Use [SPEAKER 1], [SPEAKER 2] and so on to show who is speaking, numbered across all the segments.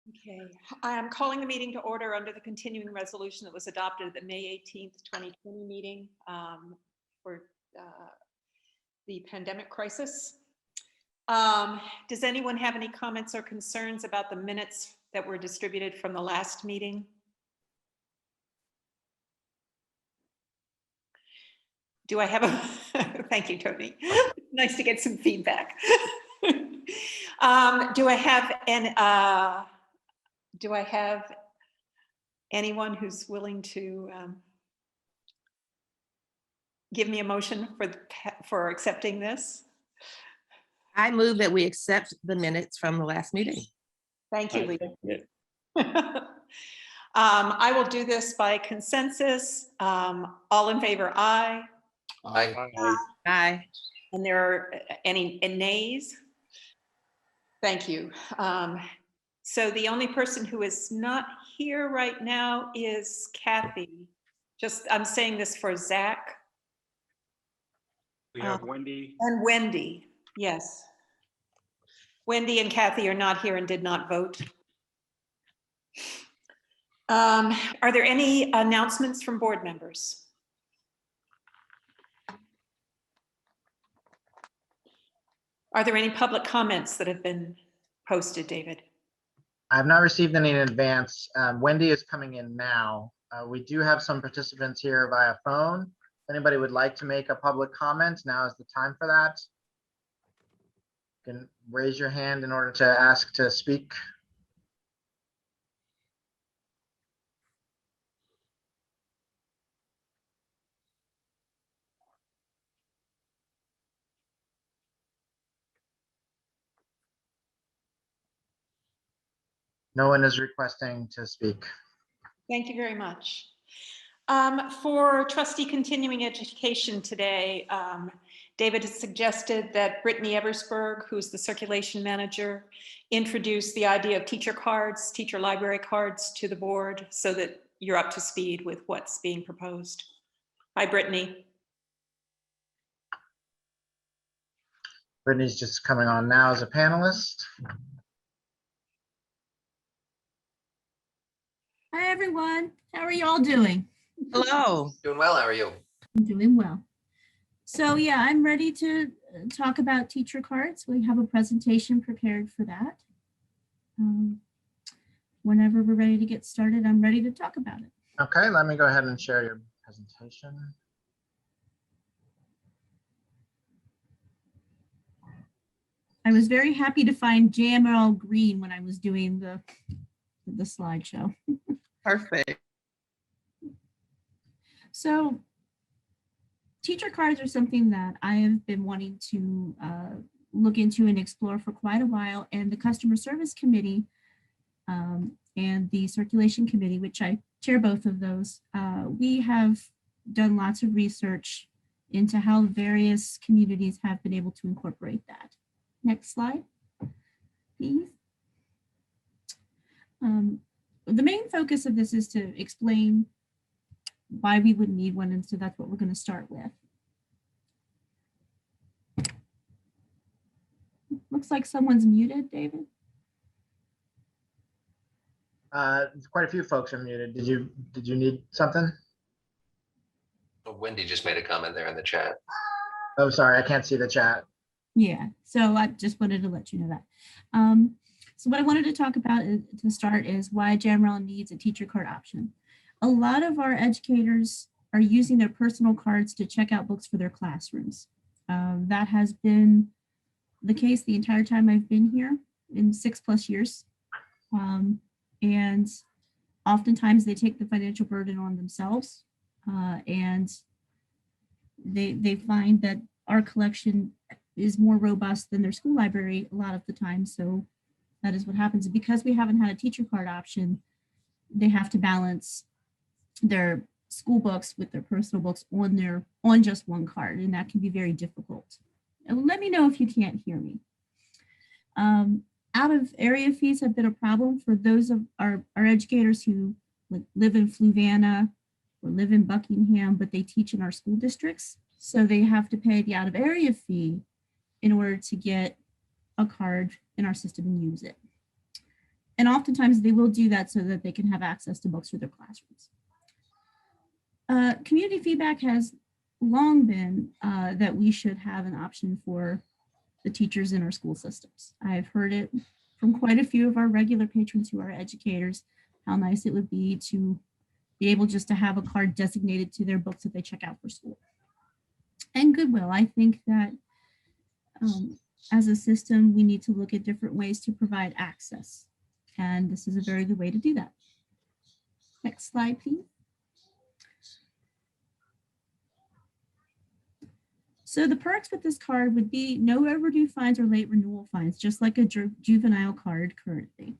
[SPEAKER 1] Okay, I'm calling the meeting to order under the continuing resolution that was adopted at the May 18th, 2020 meeting for the pandemic crisis. Does anyone have any comments or concerns about the minutes that were distributed from the last meeting? Do I have a, thank you, Tony. Nice to get some feedback. Do I have anyone who's willing to give me a motion for accepting this?
[SPEAKER 2] I move that we accept the minutes from the last meeting.
[SPEAKER 1] Thank you, Lisa. I will do this by consensus. All in favor, aye.
[SPEAKER 3] Aye.
[SPEAKER 2] Aye.
[SPEAKER 1] And there are any nays? Thank you. So the only person who is not here right now is Kathy. I'm saying this for Zach.
[SPEAKER 3] We have Wendy.
[SPEAKER 1] And Wendy, yes. Wendy and Kathy are not here and did not vote. Are there any announcements from board members? Are there any public comments that have been posted, David?
[SPEAKER 4] I have not received any in advance. Wendy is coming in now. We do have some participants here via phone. If anybody would like to make a public comment, now is the time for that. You can raise your hand in order to ask to speak. No one is requesting to speak.
[SPEAKER 1] Thank you very much. For trustee continuing education today, David has suggested that Brittany Eversberg, who's the circulation manager, introduce the idea of teacher cards, teacher library cards to the board so that you're up to speed with what's being proposed. Hi, Brittany.
[SPEAKER 4] Brittany's just coming on now as a panelist.
[SPEAKER 5] Hi, everyone. How are you all doing?
[SPEAKER 2] Hello.
[SPEAKER 3] Doing well. How are you?
[SPEAKER 5] I'm doing well. So yeah, I'm ready to talk about teacher cards. We have a presentation prepared for that. Whenever we're ready to get started, I'm ready to talk about it.
[SPEAKER 4] Okay, let me go ahead and share your presentation.
[SPEAKER 5] I was very happy to find JMRL green when I was doing the slideshow.
[SPEAKER 2] Perfect.
[SPEAKER 5] So teacher cards are something that I have been wanting to look into and explore for quite a while. And the customer service committee and the circulation committee, which I chair both of those, we have done lots of research into how various communities have been able to incorporate that. Next slide, please. The main focus of this is to explain why we would need one, and so that's what we're going to start with. Looks like someone's muted, David.
[SPEAKER 4] Quite a few folks are muted. Did you need something?
[SPEAKER 3] Wendy just made a comment there in the chat.
[SPEAKER 4] Oh, sorry, I can't see the chat.
[SPEAKER 5] Yeah, so I just wanted to let you know that. So what I wanted to talk about to start is why JMRL needs a teacher card option. A lot of our educators are using their personal cards to check out books for their classrooms. That has been the case the entire time I've been here in 6+ years. And oftentimes they take the financial burden on themselves and they find that our collection is more robust than their school library a lot of the time. So that is what happens. Because we haven't had a teacher card option, they have to balance their school books with their personal books on just one card, and that can be very difficult. And let me know if you can't hear me. Out of area fees have been a problem for those of our educators who live in Fluvanna or live in Buckingham, but they teach in our school districts. So they have to pay the out of area fee in order to get a card in our system and use it. And oftentimes they will do that so that they can have access to books for their classrooms. Community feedback has long been that we should have an option for the teachers in our school systems. I've heard it from quite a few of our regular patrons who are educators, how nice it would be to be able just to have a card designated to their books that they check out for school. And goodwill, I think that as a system, we need to look at different ways to provide access. And this is a very good way to do that. Next slide, please. So the perks with this card would be no overdue fines or late renewal fines, just like a juvenile card currently.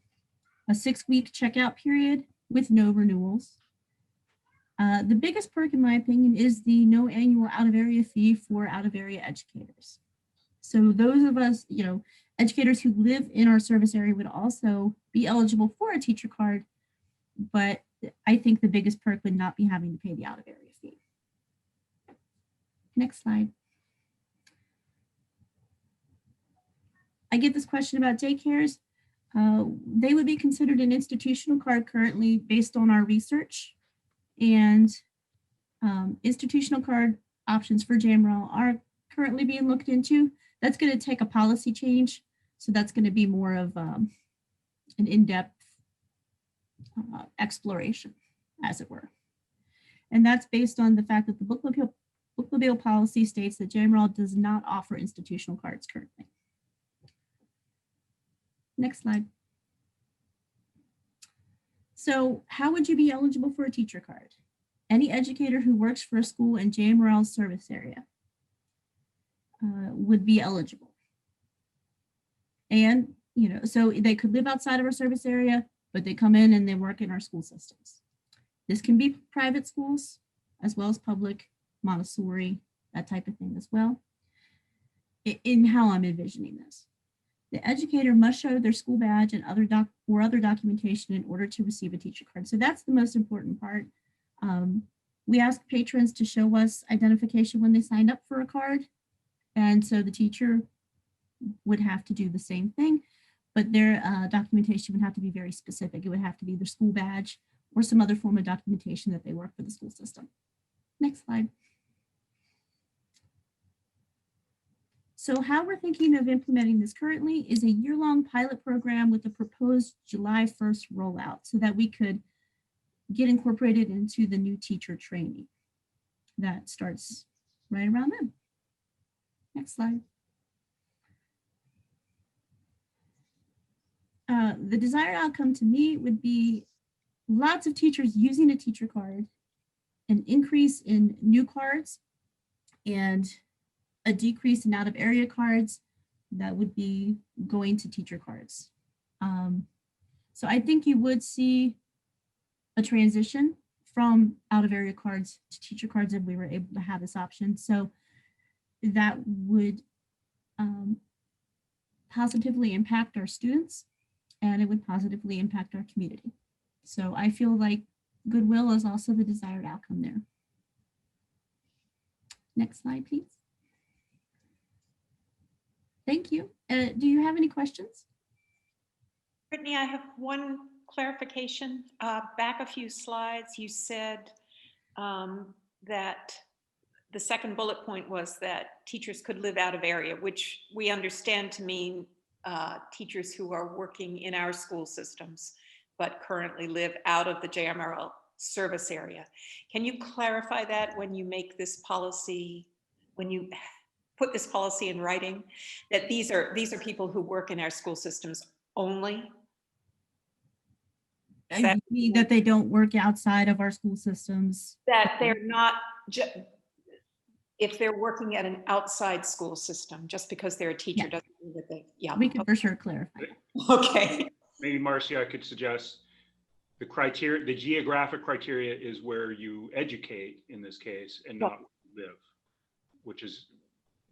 [SPEAKER 5] A 6-week checkout period with no renewals. The biggest perk, in my opinion, is the no annual out-of-area fee for out-of-area educators. So those of us, educators who live in our service area would also be eligible for a teacher card, but I think the biggest perk would not be having to pay the out-of-area fee. Next slide. I get this question about daycares. They would be considered an institutional card currently based on our research, and institutional card options for JMRL are currently being looked into. That's going to take a policy change. So that's going to be more of an in-depth exploration, as it were. And that's based on the fact that the bookmobile policy states that JMRL does not offer institutional cards currently. Next slide. So how would you be eligible for a teacher card? Any educator who works for a school in JMRL's service area would be eligible. And, so they could live outside of our service area, but they come in and they work in our school systems. This can be private schools as well as public, Montessori, that type of thing as well. In how I'm envisioning this. The educator must show their school badge and other documentation in order to receive a teacher card. So that's the most important part. We ask patrons to show us identification when they signed up for a card. And so the teacher would have to do the same thing, but their documentation would have to be very specific. It would have to be their school badge or some other form of documentation that they work for the school system. Next slide. So how we're thinking of implementing this currently is a year-long pilot program with a proposed July 1st rollout so that we could get incorporated into the new teacher training that starts right around then. Next slide. The desired outcome to me would be lots of teachers using a teacher card, an increase in new cards, and a decrease in out-of-area cards that would be going to teacher cards. So I think you would see a transition from out-of-area cards to teacher cards if we were able to have this option. So that would positively impact our students, and it would positively impact our community. So I feel like goodwill is also the desired outcome there. Next slide, please. Thank you. Do you have any questions?
[SPEAKER 1] Brittany, I have one clarification. Back a few slides, you said that the second bullet point was that teachers could live out of area, which we understand to mean teachers who are working in our school systems, but currently live out of the JMRL service area. Can you clarify that when you make this policy, when you put this policy in writing, that these are people who work in our school systems only?
[SPEAKER 5] You mean that they don't work outside of our school systems?
[SPEAKER 1] That they're not, if they're working at an outside school system, just because they're a teacher
[SPEAKER 5] Yeah.
[SPEAKER 1] doesn't mean that they, yeah.
[SPEAKER 5] We can for sure clarify.
[SPEAKER 1] Okay.
[SPEAKER 6] Maybe Marcia, I could suggest the criteria, the geographic criteria is where you educate in this case and not live, which is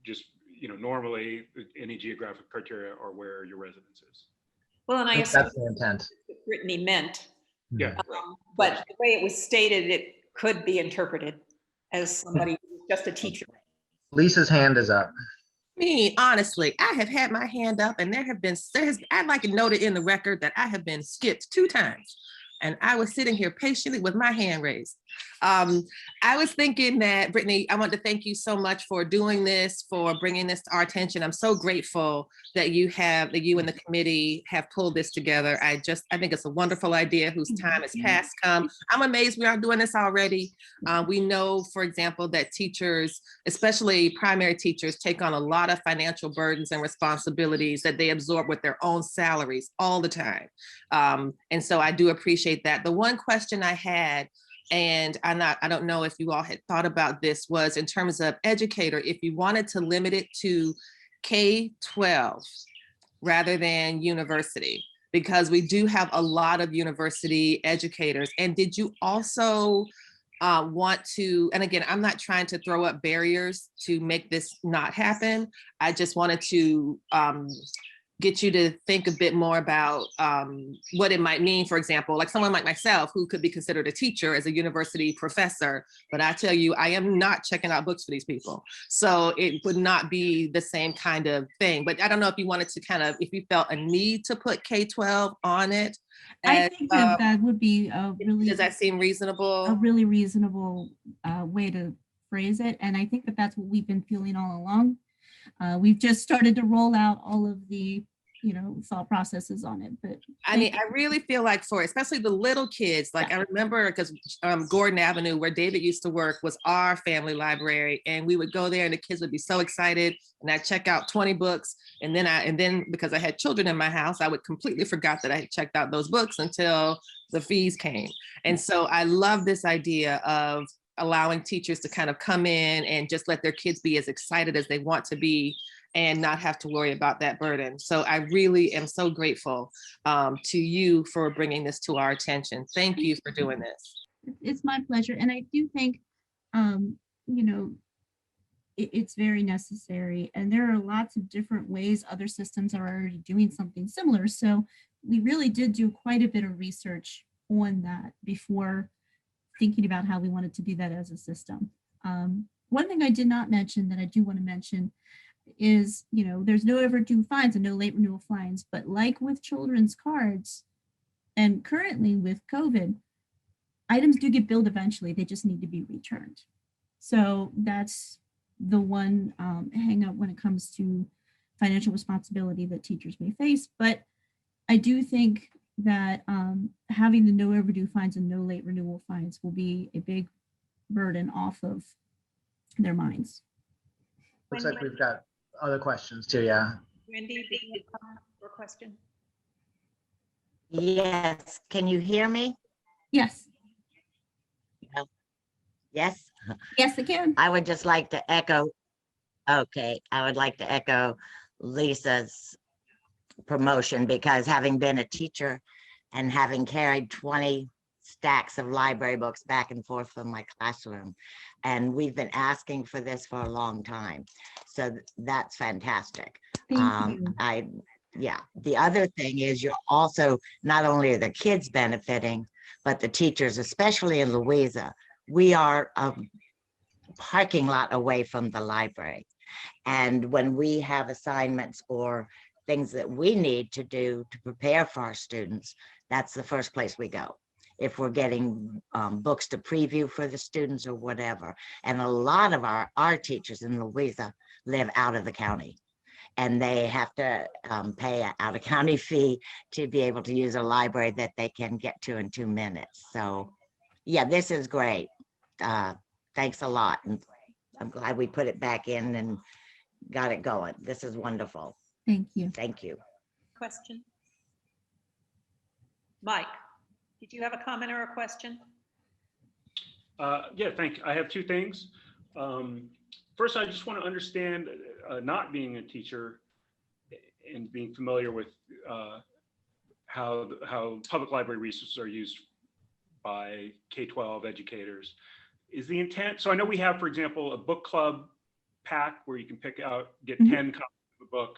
[SPEAKER 6] just, normally any geographic criteria are where your residence is.
[SPEAKER 1] Well, and I
[SPEAKER 4] think
[SPEAKER 1] assume
[SPEAKER 4] that's the intent.
[SPEAKER 1] what Brittany meant,
[SPEAKER 6] Yeah.
[SPEAKER 1] but the way it was stated, it could be interpreted as somebody who's just a teacher.
[SPEAKER 4] Lisa's hand is up.
[SPEAKER 2] Me, honestly, I have had my hand up and I'd like to note it in the record that I have been skipped 2 times. And I was sitting here patiently with my hand raised. I was thinking that, Brittany, I want to thank you so much for doing this, for bringing this to our attention. I'm so grateful that you and the committee have pulled this together. I think it's a wonderful idea whose time has passed come. I'm amazed we aren't doing this already. We know, for example, that teachers, especially primary teachers, take on a lot of financial burdens and responsibilities that they absorb with their own salaries all the time. And so I do appreciate that. The one question I had, and I don't know if you all had thought about this, was in terms of educator, if you wanted to limit it to K-12 rather than university, because we do have a lot of university educators. And did you also want to, and again, I'm not trying to throw up barriers to make this not happen. I just wanted to get you to think a bit more about what it might mean, for example, like someone like myself who could be considered a teacher as a university professor, but I tell you, I am not checking out books for these people. So it would not be the same kind of thing. But I don't know if you wanted to if you felt a need to put K-12 on it.
[SPEAKER 5] I think that that would be
[SPEAKER 2] Does that seem reasonable?
[SPEAKER 5] a really reasonable way to phrase it. And I think that that's what we've been feeling all along. We've just started to roll out all of the, thought processes on it. But
[SPEAKER 2] I mean, I really feel like especially the little kids, like I remember because Gordon Avenue, where David used to work, was our family library. And we would go there and the kids would be so excited. And I'd check out 20 books. And then because I had children in my house, I would completely forgot that I had checked out those books until the fees came. And so I love this idea of allowing teachers to kind of come in and just let their kids be as excited as they want to be and not have to worry about that burden. So I really am so grateful to you for bringing this to our attention. Thank you for doing this.
[SPEAKER 5] It's my pleasure. And I do think, it's very necessary. And there are lots of different ways other systems are already doing something similar. So we really did do quite a bit of research on that before thinking about how we wanted to do that as a system. One thing I did not mention that I do want to mention is, there's no overdue fines and no late renewal fines, but like with children's cards and currently with COVID, items do get billed eventually, they just need to be returned. So that's the one hang up when it comes to financial responsibility that teachers may face. But I do think that having the no overdue fines and no late renewal fines will be a big burden off of their minds.
[SPEAKER 4] Looks like we've got other questions too, yeah.
[SPEAKER 1] Wendy, did you have a comment or question?
[SPEAKER 7] Yes, can you hear me?
[SPEAKER 5] Yes,
[SPEAKER 7] Yes,
[SPEAKER 5] yes, I can.
[SPEAKER 7] I would just like to echo, I would like to echo Lisa's promotion, because having been a teacher and having carried 20 stacks of library books back and forth from my classroom, and we've been asking for this for a long time. So that's fantastic.
[SPEAKER 5] Thank you.
[SPEAKER 7] The other thing is you're also, not only are the kids benefiting, but the teachers, especially in Louisa. We are a parking lot away from the library. And when we have assignments or things that we need to do to prepare for our students, that's the first place we go. If we're getting books to preview for the students or whatever. And a lot of our teachers in Louisa live out of the county, and they have to pay an out-of-county fee to be able to use a library that they can get to in 2 minutes. So yeah, this is great. Thanks a lot. And I'm glad we put it back in and got it going. This is wonderful.
[SPEAKER 5] Thank you.
[SPEAKER 7] Thank you.
[SPEAKER 1] Question? Mike, did you have a comment or a question?
[SPEAKER 6] Yeah, thank you. I have 2 things. First, I just want to understand, not being a teacher and being familiar with how public library resources are used by K-12 educators. Is the intent, so I know we have, for example, a book club pack where you can get 10 copies of a book.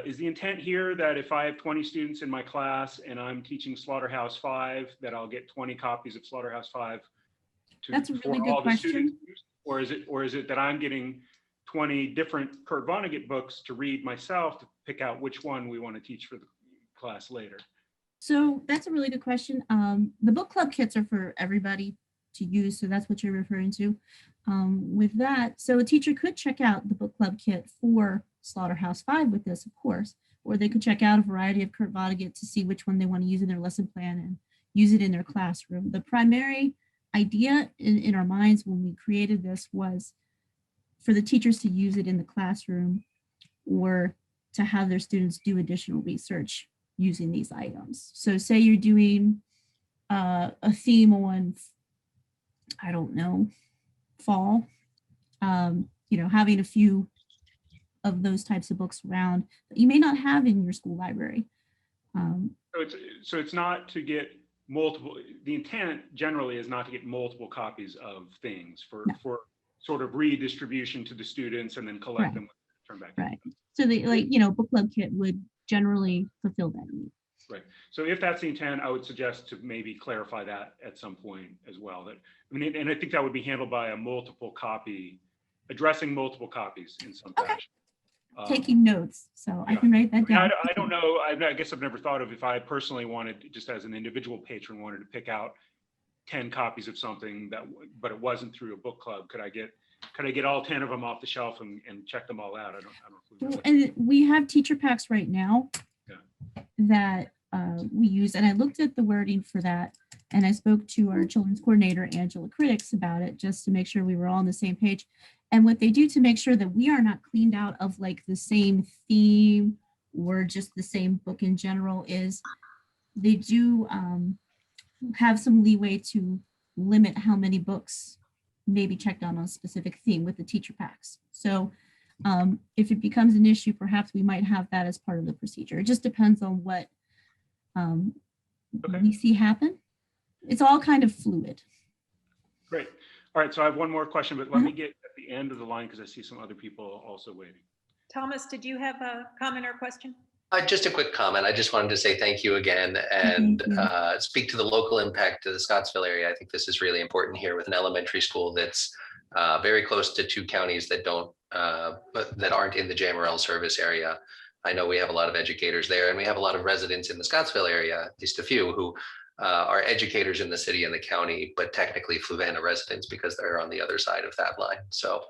[SPEAKER 6] Is the intent here that if I have 20 students in my class and I'm teaching Slaughterhouse 5, that I'll get 20 copies of Slaughterhouse 5
[SPEAKER 5] That's a really
[SPEAKER 6] for
[SPEAKER 5] good
[SPEAKER 6] all the
[SPEAKER 5] question.
[SPEAKER 6] students? Or is it that I'm getting 20 different Kurt Vonnegut books to read myself to pick out which one we want to teach for the class later?
[SPEAKER 5] So that's a really good question. The book club kits are for everybody to use, so that's what you're referring to. With that, so a teacher could check out the book club kit for Slaughterhouse 5 with this, of course, or they could check out a variety of Kurt Vonnegut to see which one they want to use in their lesson plan and use it in their classroom. The primary idea in our minds when we created this was for the teachers to use it in the classroom or to have their students do additional research using these items. So say you're doing a theme on, I don't know, fall, having a few of those types of books around that you may not have in your school library.
[SPEAKER 6] So it's not to get multiple, the intent generally is not to get multiple copies of things for sort of redistribution to the students and then collect them, turn back.
[SPEAKER 5] Right. So the book club kit would generally fulfill that need.
[SPEAKER 6] Right. So if that's the intent, I would suggest to maybe clarify that at some point as well. That, I mean, and I think that would be handled by a multiple copy, addressing multiple copies in some fashion.
[SPEAKER 5] Taking notes, so I
[SPEAKER 6] yeah.
[SPEAKER 5] can write that down.
[SPEAKER 6] I don't know. I guess I've never thought of if I personally wanted, just as an individual patron, wanted to pick out 10 copies of something but it wasn't through a book club. Could I get all 10 of them off the shelf and check them all out? I don't know.
[SPEAKER 5] And we have teacher packs right now that we use, and I looked at the wording for that, and I spoke to our children's coordinator, Angela Critics, about it just to make sure we were all on the same page. And what they do to make sure that we are not cleaned out of like the same theme or just the same book in general is they do have some leeway to limit how many books may be checked on a specific theme with the teacher packs. So if it becomes an issue, perhaps we might have that as part of the procedure. It just depends on what we see happen. It's all kind of fluid.
[SPEAKER 6] Great. All right, so I have one more question, but let me get at the end of the line because I see some other people also waiting.
[SPEAKER 1] Thomas, did you have a comment or question?
[SPEAKER 3] Just a quick comment. I just wanted to say thank you again and speak to the local impact to the Scottsville area. I think this is really important here with an elementary school that's very close to two counties that that aren't in the JMRL service area. I know we have a lot of educators there, and we have a lot of residents in the Scottsville area, at least a few, who are educators in the city and the county, but technically Fluvanna residents because they're on the other side of that line. So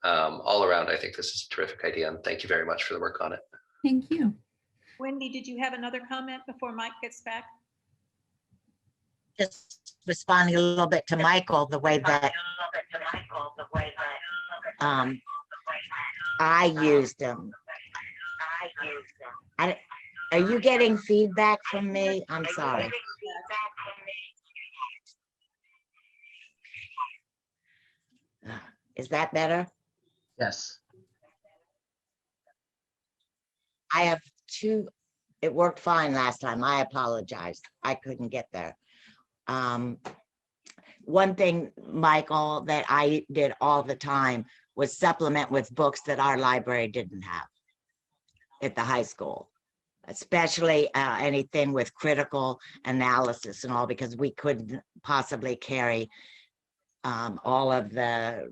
[SPEAKER 3] all around, I think this is a terrific idea, and thank you very much for the work on it.
[SPEAKER 5] Thank you.
[SPEAKER 1] Wendy, did you have another comment before Mike gets back?
[SPEAKER 7] Just responding a little bit to Michael, the way that I used them. Are you getting feedback from me? I'm sorry. Is that better?
[SPEAKER 4] Yes.
[SPEAKER 7] I have two. It worked fine last time. I apologize. I couldn't get there. One thing, Michael, that I did all the time was supplement with books that our library didn't have at the high school, especially anything with critical analysis and all, because we couldn't possibly carry all of the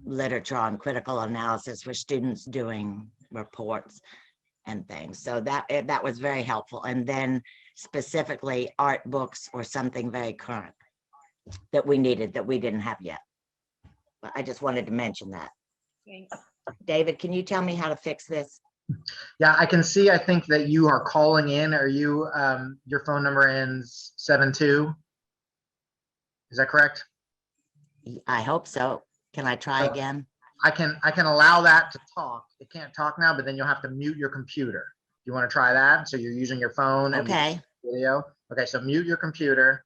[SPEAKER 7] literature on critical analysis for students doing reports and things. So that was very helpful. And then specifically art books or something very current that we needed that we didn't have yet. But I just wanted to mention that.
[SPEAKER 1] Thanks.
[SPEAKER 7] David, can you tell me how to fix this?
[SPEAKER 4] Yeah, I can see, I think that you are calling in. Are you, your phone number ends 72? Is that correct?
[SPEAKER 7] I hope so. Can I try again?
[SPEAKER 4] I can allow that to talk. It can't talk now, but then you'll have to mute your computer. You want to try that? So you're using your phone and
[SPEAKER 7] Okay.
[SPEAKER 4] video. Okay, so mute your computer.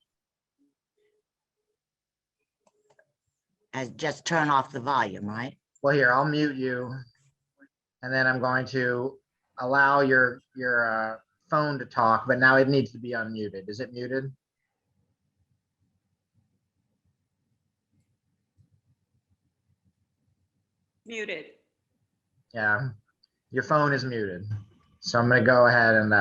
[SPEAKER 7] I just turn off the volume, right?
[SPEAKER 4] Well, here, I'll mute you. And then I'm going to allow your phone to talk, but now it needs to be unmuted. Is it muted?
[SPEAKER 1] Muted.
[SPEAKER 4] Yeah, your phone is muted. So I'm going to go ahead and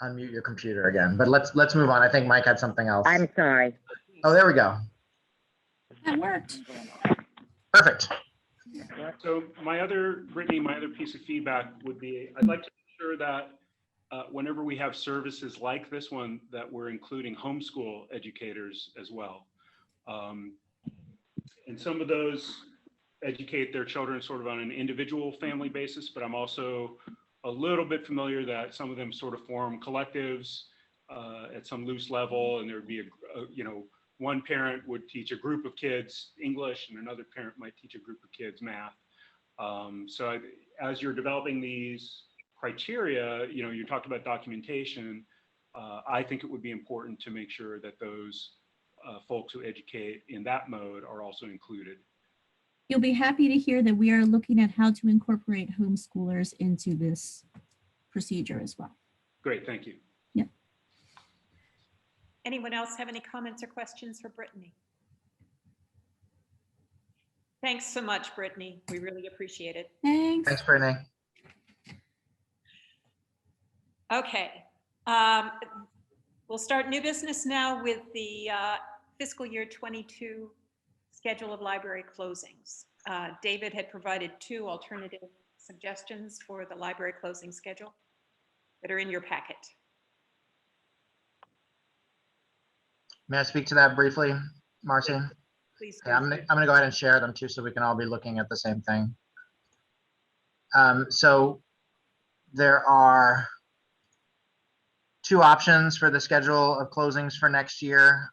[SPEAKER 4] unmute your computer again. But let's move on. I think Mike had something else.
[SPEAKER 7] I'm sorry.
[SPEAKER 4] Oh, there we go.
[SPEAKER 5] That worked.
[SPEAKER 4] Perfect.
[SPEAKER 6] So Brittany, my other piece of feedback would be, I'd like to ensure that whenever we have services like this one, that we're including homeschool educators as well. And some of those educate their children sort of on an individual family basis, but I'm also a little bit familiar that some of them sort of form collectives at some loose level, and there would be one parent would teach a group of kids English and another parent might teach a group of kids math. As you're developing these criteria, you talked about documentation. I think it would be important to make sure that those folks who educate in that mode are also included.
[SPEAKER 5] You'll be happy to hear that we are looking at how to incorporate homeschoolers into this procedure as well.
[SPEAKER 6] Great, thank you.
[SPEAKER 5] Yep.
[SPEAKER 1] Anyone else have any comments or questions for Brittany? Thanks so much, Brittany. We really appreciate it.
[SPEAKER 5] Thanks.
[SPEAKER 4] Thanks, Brittany.
[SPEAKER 1] Okay. We'll start new business now with the fiscal year 22 schedule of library closings. David had provided 2 alternative suggestions for the library closing schedule that are in your packet.
[SPEAKER 4] May I speak to that briefly, Marcy?
[SPEAKER 1] Please.
[SPEAKER 4] Yeah, I'm gonna go ahead and share them too, so we can all be looking at the same thing. So there are 2 options for the schedule of closings for next year,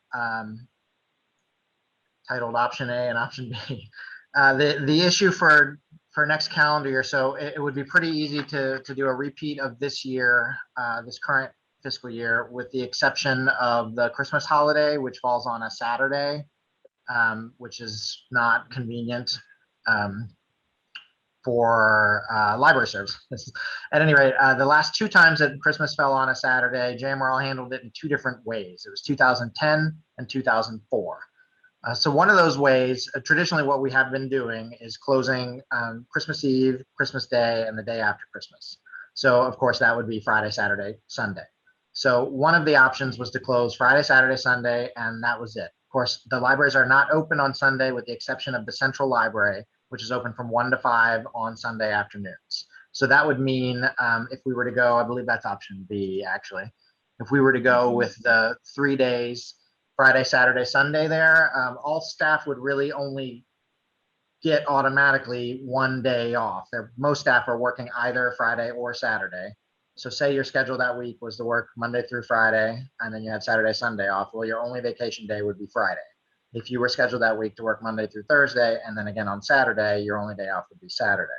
[SPEAKER 4] titled Option A and Option B. The issue for next calendar year, so it would be pretty easy to do a repeat of this year, this current fiscal year, with the exception of the Christmas holiday, which falls on a Saturday, which is not convenient for library service. At any rate, the last 2 times that Christmas fell on a Saturday, JMRL handled it in 2 different ways. It was 2010 and 2004. So one of those ways, traditionally what we have been doing is closing Christmas Eve, Christmas Day, and the day after Christmas. So of course that would be Friday, Saturday, Sunday. So one of the options was to close Friday, Saturday, Sunday, and that was it. Of course, the libraries are not open on Sunday with the exception of the Central Library, which is open from 1 to 5 on Sunday afternoons. So that would mean if we were to go, I believe that's option B actually. If we were to go with the 3 days, Friday, Saturday, Sunday there, all staff would really only get automatically 1 day off. Most staff are working either Friday or Saturday. So say your schedule that week was to work Monday through Friday, and then you had Saturday, Sunday off. Well, your only vacation day would be Friday. If you were scheduled that week to work Monday through Thursday, and then again on Saturday, your only day off would be Saturday.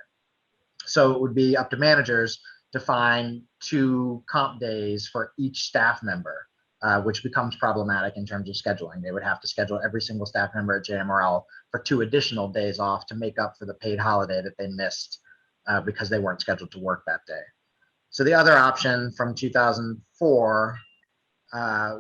[SPEAKER 4] So it would be up to managers to find 2 comp days for each staff member, which becomes problematic in terms of scheduling. They would have to schedule every single staff member at JMRL for 2 additional days off to make up for the paid holiday that they missed because they weren't scheduled to work that day. So the other option from 2004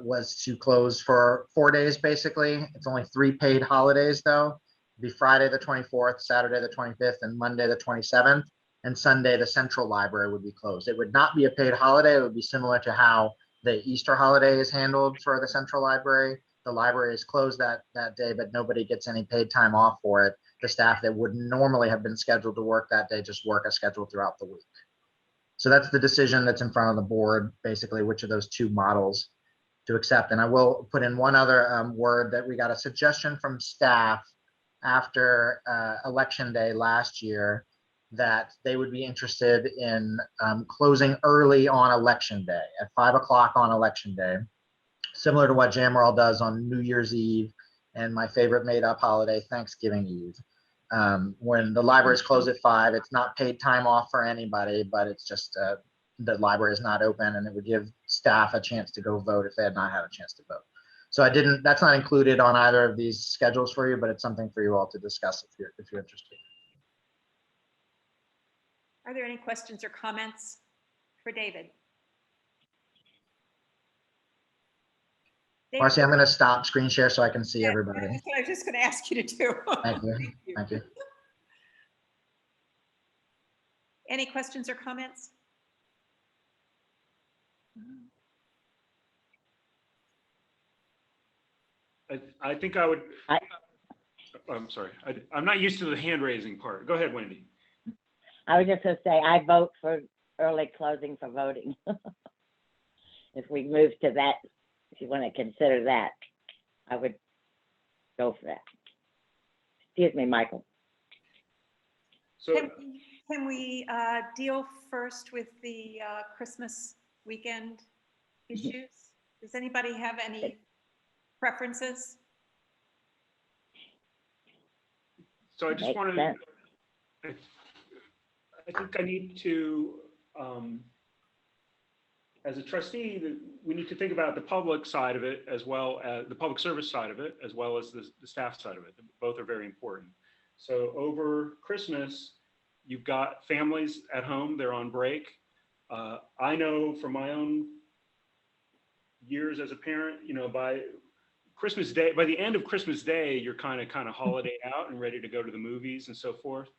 [SPEAKER 4] was to close for 4 days, basically. It's only 3 paid holidays though. It'd be Friday the 24th, Saturday the 25th, and Monday the 27th. And Sunday, the Central Library would be closed. It would not be a paid holiday. It would be similar to how the Easter holiday is handled for the Central Library. The library is closed that day, but nobody gets any paid time off for it. The staff that would normally have been scheduled to work that day just work a schedule throughout the week. So that's the decision that's in front of the board, basically, which of those 2 models to accept. And I will put in one other word that we got a suggestion from staff after election day last year that they would be interested in closing early on election day at 5 o'clock on election day, similar to what JMRL does on New Year's Eve and my favorite made up holiday, Thanksgiving Eve. When the libraries close at 5, it's not paid time off for anybody, but it's just the library is not open, and it would give staff a chance to go vote if they had not had a chance to vote. So that's not included on either of these schedules for you, but it's something for you all to discuss if you're interested.
[SPEAKER 1] Are there any questions or comments for David?
[SPEAKER 4] Marcy, I'm going to stop screen share so I can see everybody.
[SPEAKER 1] That's what I was just going to ask you to do.
[SPEAKER 4] Thank you. Thank you.
[SPEAKER 1] Any questions or comments?
[SPEAKER 6] I think I would. I'm sorry. I'm not used to the hand raising part. Go ahead, Wendy.
[SPEAKER 8] I was just gonna say, I vote for early closing for voting. If we move to that, if you want to consider that, I would go for that. Excuse me, Michael.
[SPEAKER 6] So
[SPEAKER 1] Can we deal first with the Christmas weekend issues? Does anybody have any preferences?
[SPEAKER 6] I just
[SPEAKER 8] Makes
[SPEAKER 6] wanted,
[SPEAKER 8] sense.
[SPEAKER 6] I think I need to, as a trustee, we need to think about the public side of it as well as the public service side of it, as well as the staff side of it. Both are very important. So over Christmas, you've got families at home, they're on break. I know from my own years as a parent, you know, by Christmas Day, by the end of Christmas Day, you're kind of holiday out and ready to go to the movies and so forth.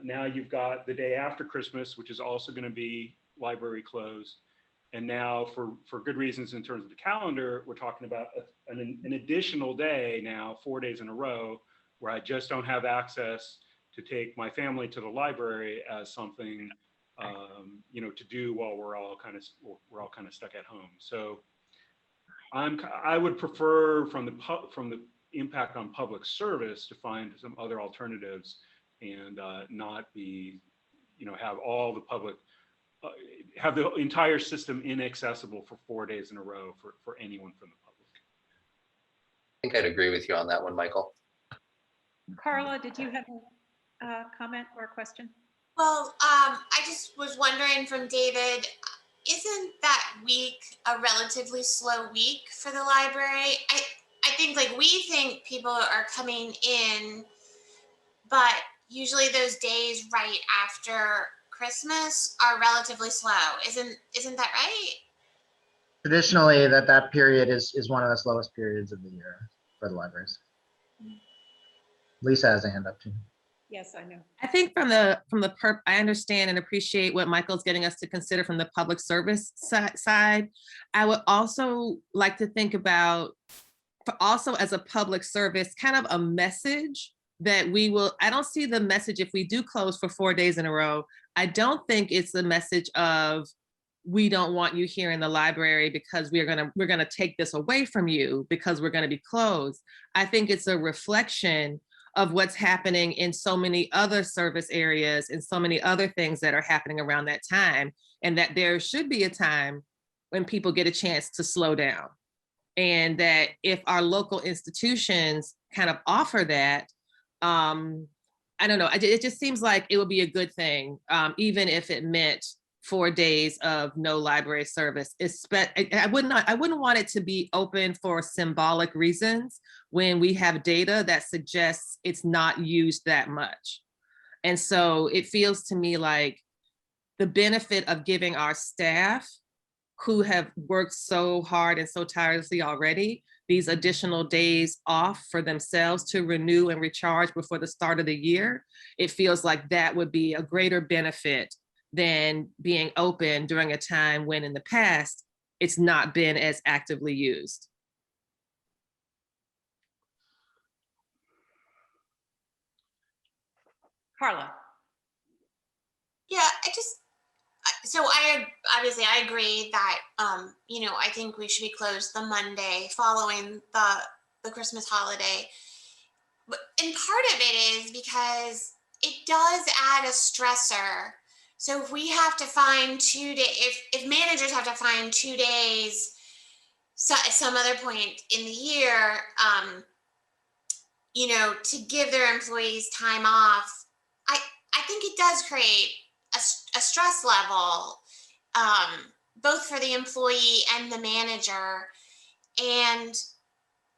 [SPEAKER 6] Now you've got the day after Christmas, which is also going to be library closed. And now for good reasons in terms of the calendar, we're talking about an additional day now, 4 days in a row, where I just don't have access to take my family to the library as something, you know, to do while we're all kind of stuck at home. So I would prefer from the impact on public service to find some other alternatives and not be, you know, have all the public, have the entire system inaccessible for 4 days in a row for anyone from the public.
[SPEAKER 3] I think I'd agree with you on that one, Michael.
[SPEAKER 1] Carla, did you have a comment or a question?
[SPEAKER 9] Well, I just was wondering from David, isn't that week a relatively slow week for the library? I think like we think people are coming in, but usually those days right after Christmas are relatively slow. Isn't that right?
[SPEAKER 4] Traditionally, that period is one of the slowest periods of the year for the libraries. Lisa has a hand up too.
[SPEAKER 1] Yes, I know.
[SPEAKER 2] I think I understand and appreciate what Michael's getting us to consider from the public service side. I would also like to think about, also as a public service, kind of a message that I don't see the message if we do close for 4 days in a row. I don't think it's the message of, we don't want you here in the library because we're gonna take this away from you because we're gonna be closed. I think it's a reflection of what's happening in so many other service areas and so many other things that are happening around that time, and that there should be a time when people get a chance to slow down. And that if our local institutions kind of offer that, I don't know, it just seems like it would be a good thing, even if it meant 4 days of no library service. I wouldn't want it to be open for symbolic reasons when we have data that suggests it's not used that much. And so it feels to me like the benefit of giving our staff, who have worked so hard and so tirelessly already, these additional days off for themselves to renew and recharge before the start of the year, it feels like that would be a greater benefit than being open during a time when in the past, it's not been as actively used.
[SPEAKER 1] Carla.
[SPEAKER 9] Yeah, obviously I agree that, you know, I think we should be closed the Monday following the Christmas holiday. And part of it is because it does add a stressor. So if we have to find 2 days, if managers have to find 2 days, at some other point in the year, you know, to give their employees time off, I think it does create a stress level, both for the employee and the manager. And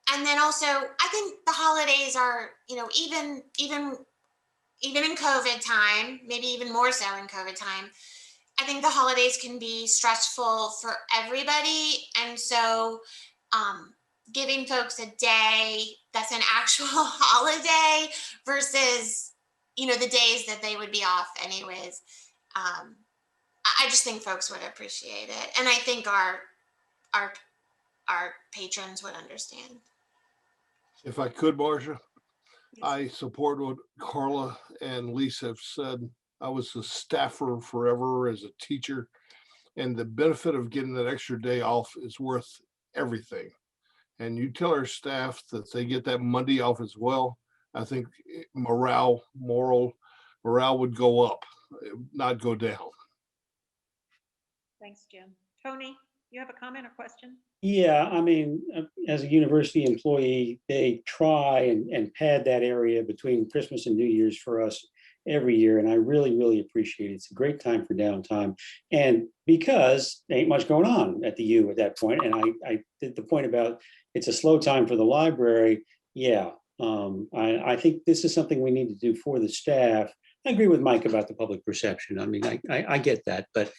[SPEAKER 9] then also, I think the holidays are, you know, even in COVID time, maybe even more so in COVID time, I think the holidays can be stressful for everybody. And so giving folks a day that's an actual holiday versus, you know, the days that they would be off anyways, I just think folks would appreciate it. And I think our patrons would understand.
[SPEAKER 10] If I could, Marcia, I support what Carla and Lisa have said. I was a staffer forever as a teacher, and the benefit of getting that extra day off is worth everything. And you tell our staff that they get that Monday off as well, I think morale would go up, not go down.
[SPEAKER 1] Thanks, Jim. Tony, you have a comment or question?
[SPEAKER 11] Yeah, I mean, as a university employee, they try and pad that area between Christmas and New Year's for us every year. And I really, really appreciate it. It's a great time for downtime. And because there ain't much going on at the U at that point, and I did the point about it's a slow time for the library. Yeah, I think this is something we need to do for the staff. I agree with Mike about the public perception. I mean, I get that, but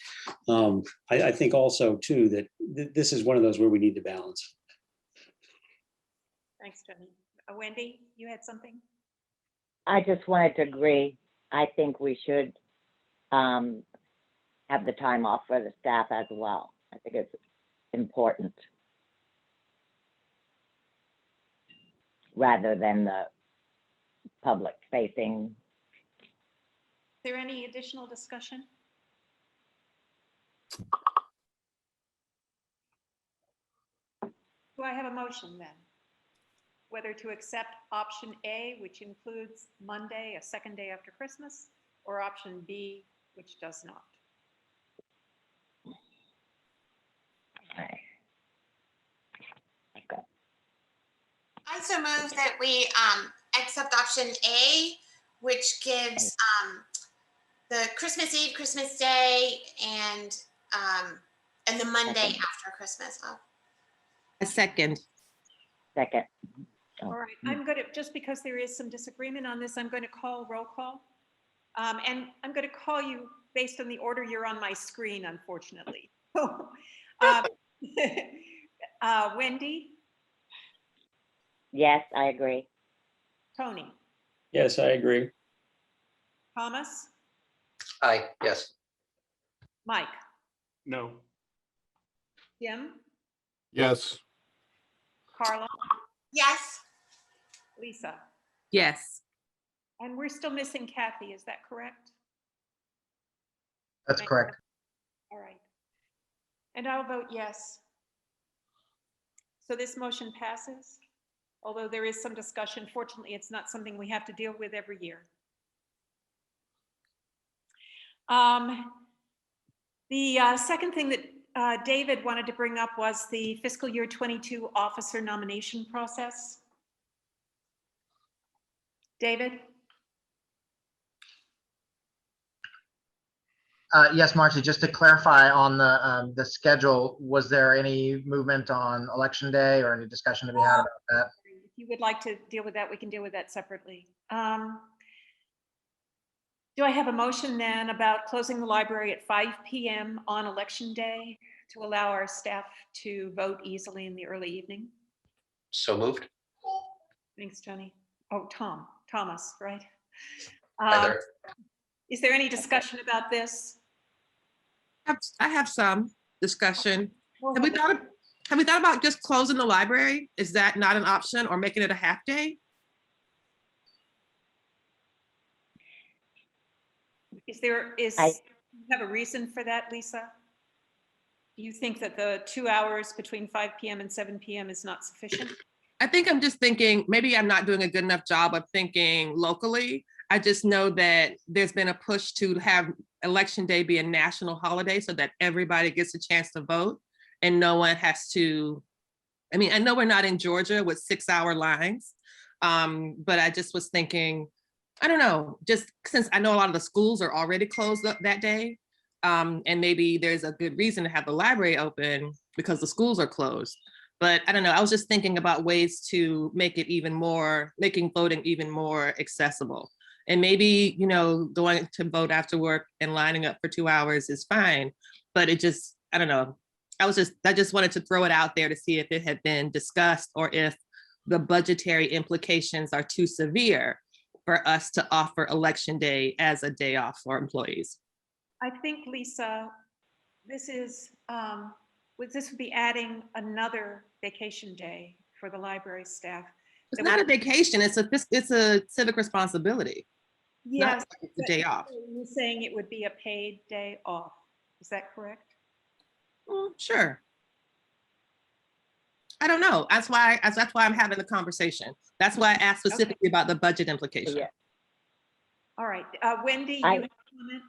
[SPEAKER 11] I think also too that this is one of those where we need to balance.
[SPEAKER 1] Thanks, Tony. Wendy, you had something?
[SPEAKER 8] I just wanted to agree. I think we should have the time off for the staff as well. I think it's important rather than the public facing.
[SPEAKER 1] Is there any additional discussion? Do I have a motion then? Whether to accept option A, which includes Monday, a second day after Christmas, or option B, which does not.
[SPEAKER 8] Okay.
[SPEAKER 9] I so move that we accept option A, which gives the Christmas Eve, Christmas Day, and the Monday after Christmas off.
[SPEAKER 2] A second.
[SPEAKER 8] Second.
[SPEAKER 1] All right, I'm going to, just because there is some disagreement on this, I'm going to call roll call. And I'm going to call you based on the order you're on my screen, unfortunately. Wendy,
[SPEAKER 8] Yes, I agree.
[SPEAKER 1] Tony,
[SPEAKER 11] Yes, I agree.
[SPEAKER 1] Thomas,
[SPEAKER 3] Aye, yes.
[SPEAKER 1] Mike,
[SPEAKER 6] No.
[SPEAKER 1] Jim,
[SPEAKER 10] Yes.
[SPEAKER 1] Carla,
[SPEAKER 9] Yes.
[SPEAKER 1] Lisa,
[SPEAKER 2] Yes.
[SPEAKER 1] and we're still missing Kathy, is that correct?
[SPEAKER 4] That's correct.
[SPEAKER 1] All right. And I'll vote yes. So this motion passes, although there is some discussion. Fortunately, it's not something we have to deal with every year. The second thing that David wanted to bring up was the fiscal year 22 officer nomination process. David?
[SPEAKER 4] Yes, Marcy, just to clarify on the schedule, was there any movement on election day or any discussion to be had about that?
[SPEAKER 1] If you would like to deal with that, we can deal with that separately. Do I have a motion then about closing the library at 5 p.m. on election day to allow our staff to vote easily in the early evening?
[SPEAKER 3] So moved.
[SPEAKER 1] Thanks, Tony. Oh, Thomas, right?
[SPEAKER 3] Hi there.
[SPEAKER 1] Is there any discussion about this?
[SPEAKER 2] I have some discussion. Have we thought about just closing the library? Is that not an option, or making it a half day?
[SPEAKER 1] You have a reason for that, Lisa? Do you think that the 2 hours between 5 p.m. and 7 p.m. is not sufficient?
[SPEAKER 2] I think I'm just thinking, maybe I'm not doing a good enough job of thinking locally. I just know that there's been a push to have election day be a national holiday so that everybody gets a chance to vote and no one has to, I mean, I know we're not in Georgia with 6-hour lines, but I just was thinking, I don't know, just since I know a lot of the schools are already closed up that day, and maybe there's a good reason to have the library open because the schools are closed. But I don't know, I was just thinking about ways to make it even more, making voting even more accessible. And maybe, you know, going to vote after work and lining up for 2 hours is fine, but it just, I don't know. I just wanted to throw it out there to see if it had been discussed or if the budgetary implications are too severe for us to offer election day as a day off for employees.
[SPEAKER 1] I think, Lisa, this would be adding another vacation day for the library staff.
[SPEAKER 2] It's not a vacation. It's a civic responsibility. It's not
[SPEAKER 1] Yes.
[SPEAKER 2] like it's a day off.
[SPEAKER 1] You're saying it would be a paid day off. Is that correct?
[SPEAKER 2] Sure. I don't know. That's why I'm having the conversation. That's why I asked specifically about the budget implication.
[SPEAKER 8] Yeah.
[SPEAKER 1] All right. Wendy, you
[SPEAKER 8] I-
[SPEAKER 1] have a comment?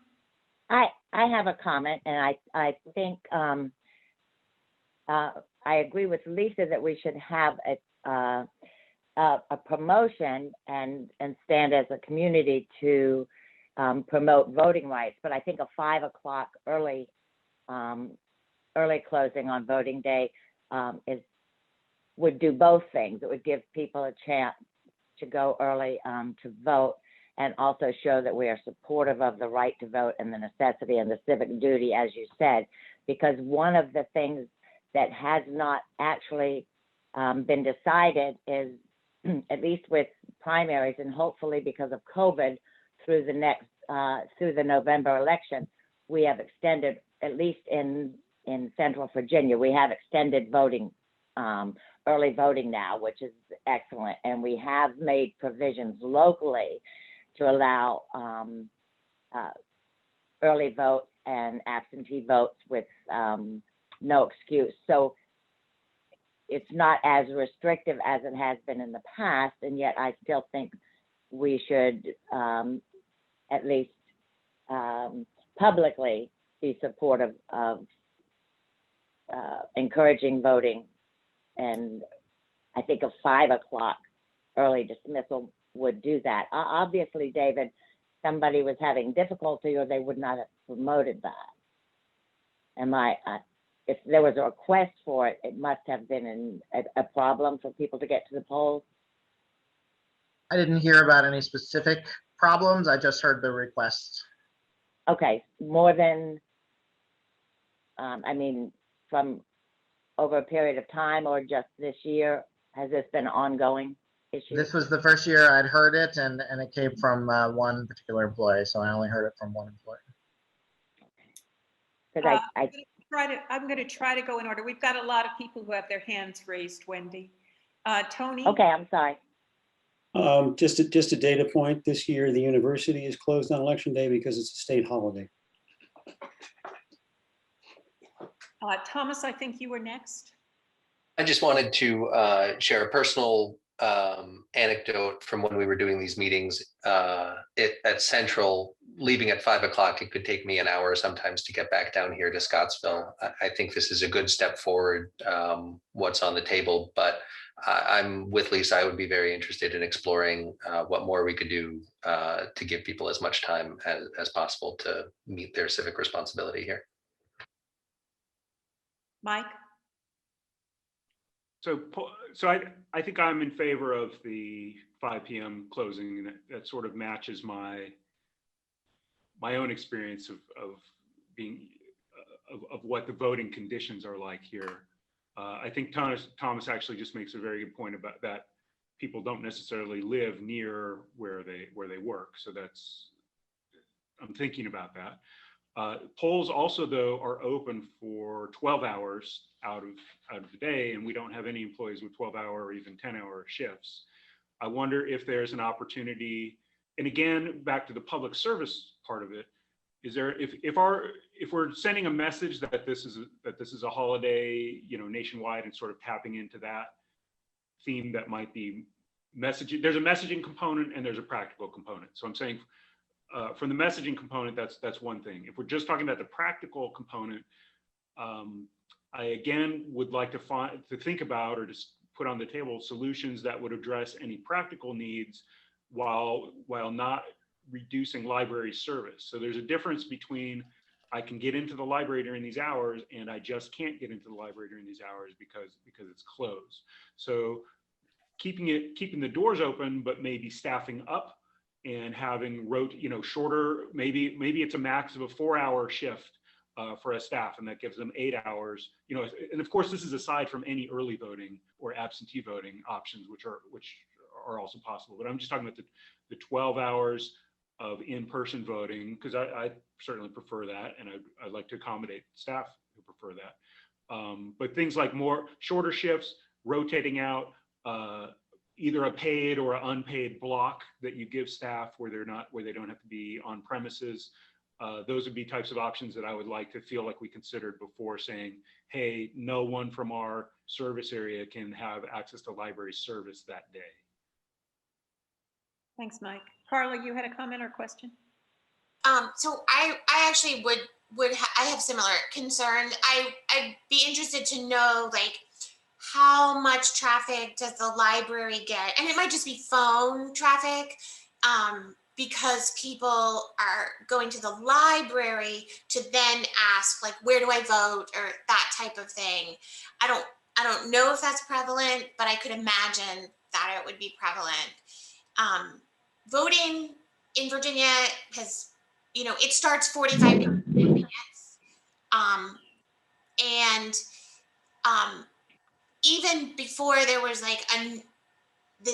[SPEAKER 8] I have a comment, and I think I agree with Lisa that we should have a promotion and stand as a community to promote voting rights. But I think a 5 o'clock early closing on voting day would do both things. It would give people a chance to go early to vote, and also show that we are supportive of the right to vote and the necessity and the civic duty, as you said, because one of the things that has not actually been decided is, at least with primaries, and hopefully because of COVID through the November election, we have extended, at least in Central Virginia, we have extended voting, early voting now, which is excellent. And we have made provisions locally to allow early votes and absentee votes with no excuse. So it's not as restrictive as it has been in the past, and yet I still think we should at least publicly be supportive of encouraging voting. And I think a 5 o'clock early dismissal would do that. Obviously, David, somebody was having difficulty, or they would not have promoted that. If there was a request for it, it must have been a problem for people to get to the polls.
[SPEAKER 4] I didn't hear about any specific problems. I just heard the requests.
[SPEAKER 8] Okay, more than, I mean, from over a period of time, or just this year? Has this been an ongoing issue?
[SPEAKER 4] This was the first year I'd heard it, and it came from one particular employee, so I only heard it from one employee.
[SPEAKER 8] Because
[SPEAKER 1] I'm going to try to go in order. We've got a lot of people who have their hands raised, Wendy. Tony?
[SPEAKER 8] Okay, I'm sorry.
[SPEAKER 11] Just a data point, this year, the university is closed on election day because it's a state holiday.
[SPEAKER 1] Thomas, I think you were next.
[SPEAKER 3] I just wanted to share a personal anecdote from when we were doing these meetings at Central. Leaving at 5 o'clock, it could take me an hour sometimes to get back down here to Scottsville. I think this is a good step forward, what's on the table, but I'm with Lisa. I would be very interested in exploring what more we could do to give people as much time as possible to meet their civic responsibility here.
[SPEAKER 1] Mike?
[SPEAKER 6] So I think I'm in favor of the 5 p.m. closing. That sort of matches my own experience of being of what the voting conditions are like here. I think Thomas actually just makes a very good point about that. People don't necessarily live near where they work, so I'm thinking about that. Polls also, though, are open for 12 hours out of the day, and we don't have any employees with 12-hour or even 10-hour shifts. I wonder if there's an opportunity, and again, back to the public service part of it, is there, if we're sending a message that this is a holiday, nationwide, and sort of tapping into that theme, that might be messaging. There's a messaging component and there's a practical component. So I'm saying, from the messaging component, that's one thing. If we're just talking about the practical component, I again would like to think about, or just put on the table, solutions that would address any practical needs while not reducing library service. So there's a difference between I can get into the library during these hours and I just can't get into the library during these hours because it's closed. So keeping the doors open, but maybe staffing up and having shorter, maybe it's a max of a 4-hour shift for a staff, and that gives them 8 hours. And of course, this is aside from any early voting or absentee voting options, which are also possible. But I'm just talking about the 12 hours of in-person voting, because I certainly prefer that, and I'd like to accommodate staff who prefer that. But things like more shorter shifts, rotating out, either a paid or an unpaid block that you give staff where they don't have to be on premises. Those would be types of options that I would like to feel like we considered before saying, hey, no one from our service area can have access to library service that day.
[SPEAKER 1] Thanks, Mike. Carla, you had a comment or question?
[SPEAKER 9] So I actually I have similar concerns. I'd be interested to know, like, how much traffic does the library get? And it might just be phone traffic, because people are going to the library to then ask, like, where do I vote, or that type of thing. I don't know if that's prevalent, but I could imagine that it would be prevalent. Voting in Virginia has, it starts 45 days in advance. Even before there was like the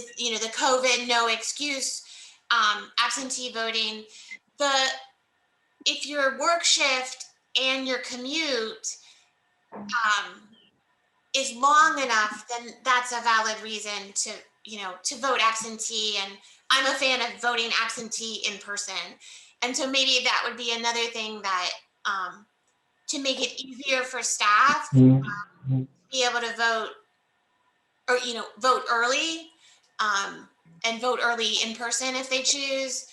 [SPEAKER 9] COVID no excuse absentee voting, if your work shift and your commute is long enough, then that's a valid reason to vote absentee. And I'm a fan of voting absentee in person. And so maybe that would be another thing that to make it easier for staff to be able to vote, or vote early, and vote early in person if they choose,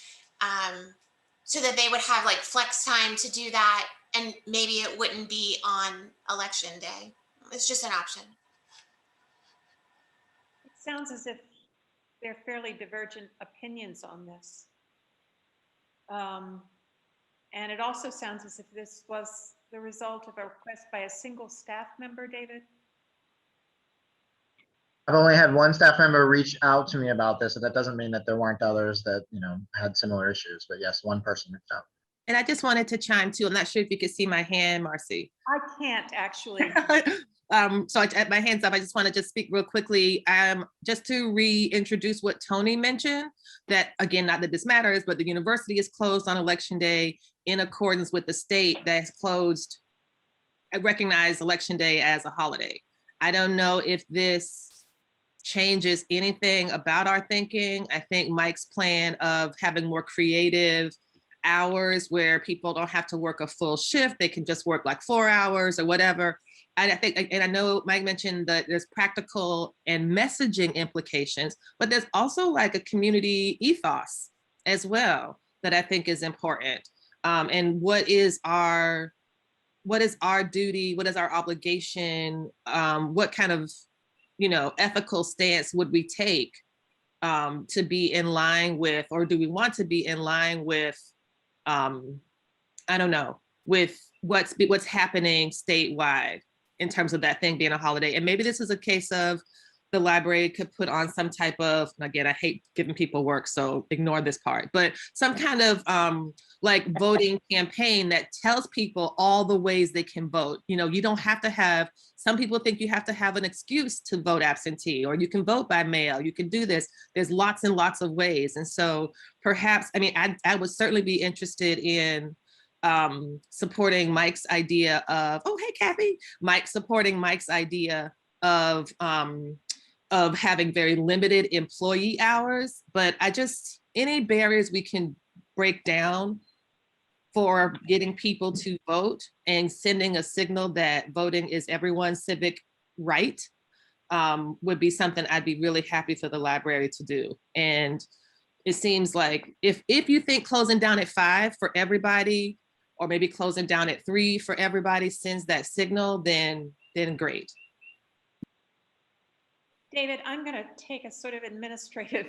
[SPEAKER 9] so that they would have like flex time to do that, and maybe it wouldn't be on election day. It's just an option.
[SPEAKER 1] It sounds as if there are fairly divergent opinions on this. And it also sounds as if this was the result of a request by a single staff member, David.
[SPEAKER 4] I've only had one staff member reach out to me about this, so that doesn't mean that there weren't others that, had similar issues, but yes, one person reached out.
[SPEAKER 2] And I just wanted to chime too. I'm not sure if you could see my hand, Marcy.
[SPEAKER 1] I can't actually.
[SPEAKER 2] So my hand's up. I just want to speak real quickly, just to reintroduce what Tony mentioned, that again, not that this matters, but the university is closed on election day in accordance with the state that's closed. I recognize election day as a holiday. I don't know if this changes anything about our thinking. I think Mike's plan of having more creative hours where people don't have to work a full shift, they can just work like 4 hours or whatever. I think, and I know Mike mentioned that there's practical and messaging implications, but there's also like a community ethos as well that I think is important. And what is our duty? What is our obligation? What kind of, ethical stance would we take to be in line with, or do we want to be in line with, I don't know, with what's happening statewide in terms of that thing being a holiday. And maybe this is a case of the library could put on some type of, again, I hate giving people work, so ignore this part, but some kind of like voting campaign that tells people all the ways they can vote. You don't have to have, some people think you have to have an excuse to vote absentee, or you can vote by mail, you can do this. There's lots and lots of ways. And so perhaps, I would certainly be interested in supporting Mike's idea of, oh, hey, Kathy, supporting Mike's idea of having very limited employee hours, but any barriers we can break down for getting people to vote and sending a signal that voting is everyone's civic right would be something I'd be really happy for the library to do. And it seems like if you think closing down at 5 for everybody, or maybe closing down at 3 for everybody sends that signal, then great.
[SPEAKER 1] David, I'm going to take a sort of administrative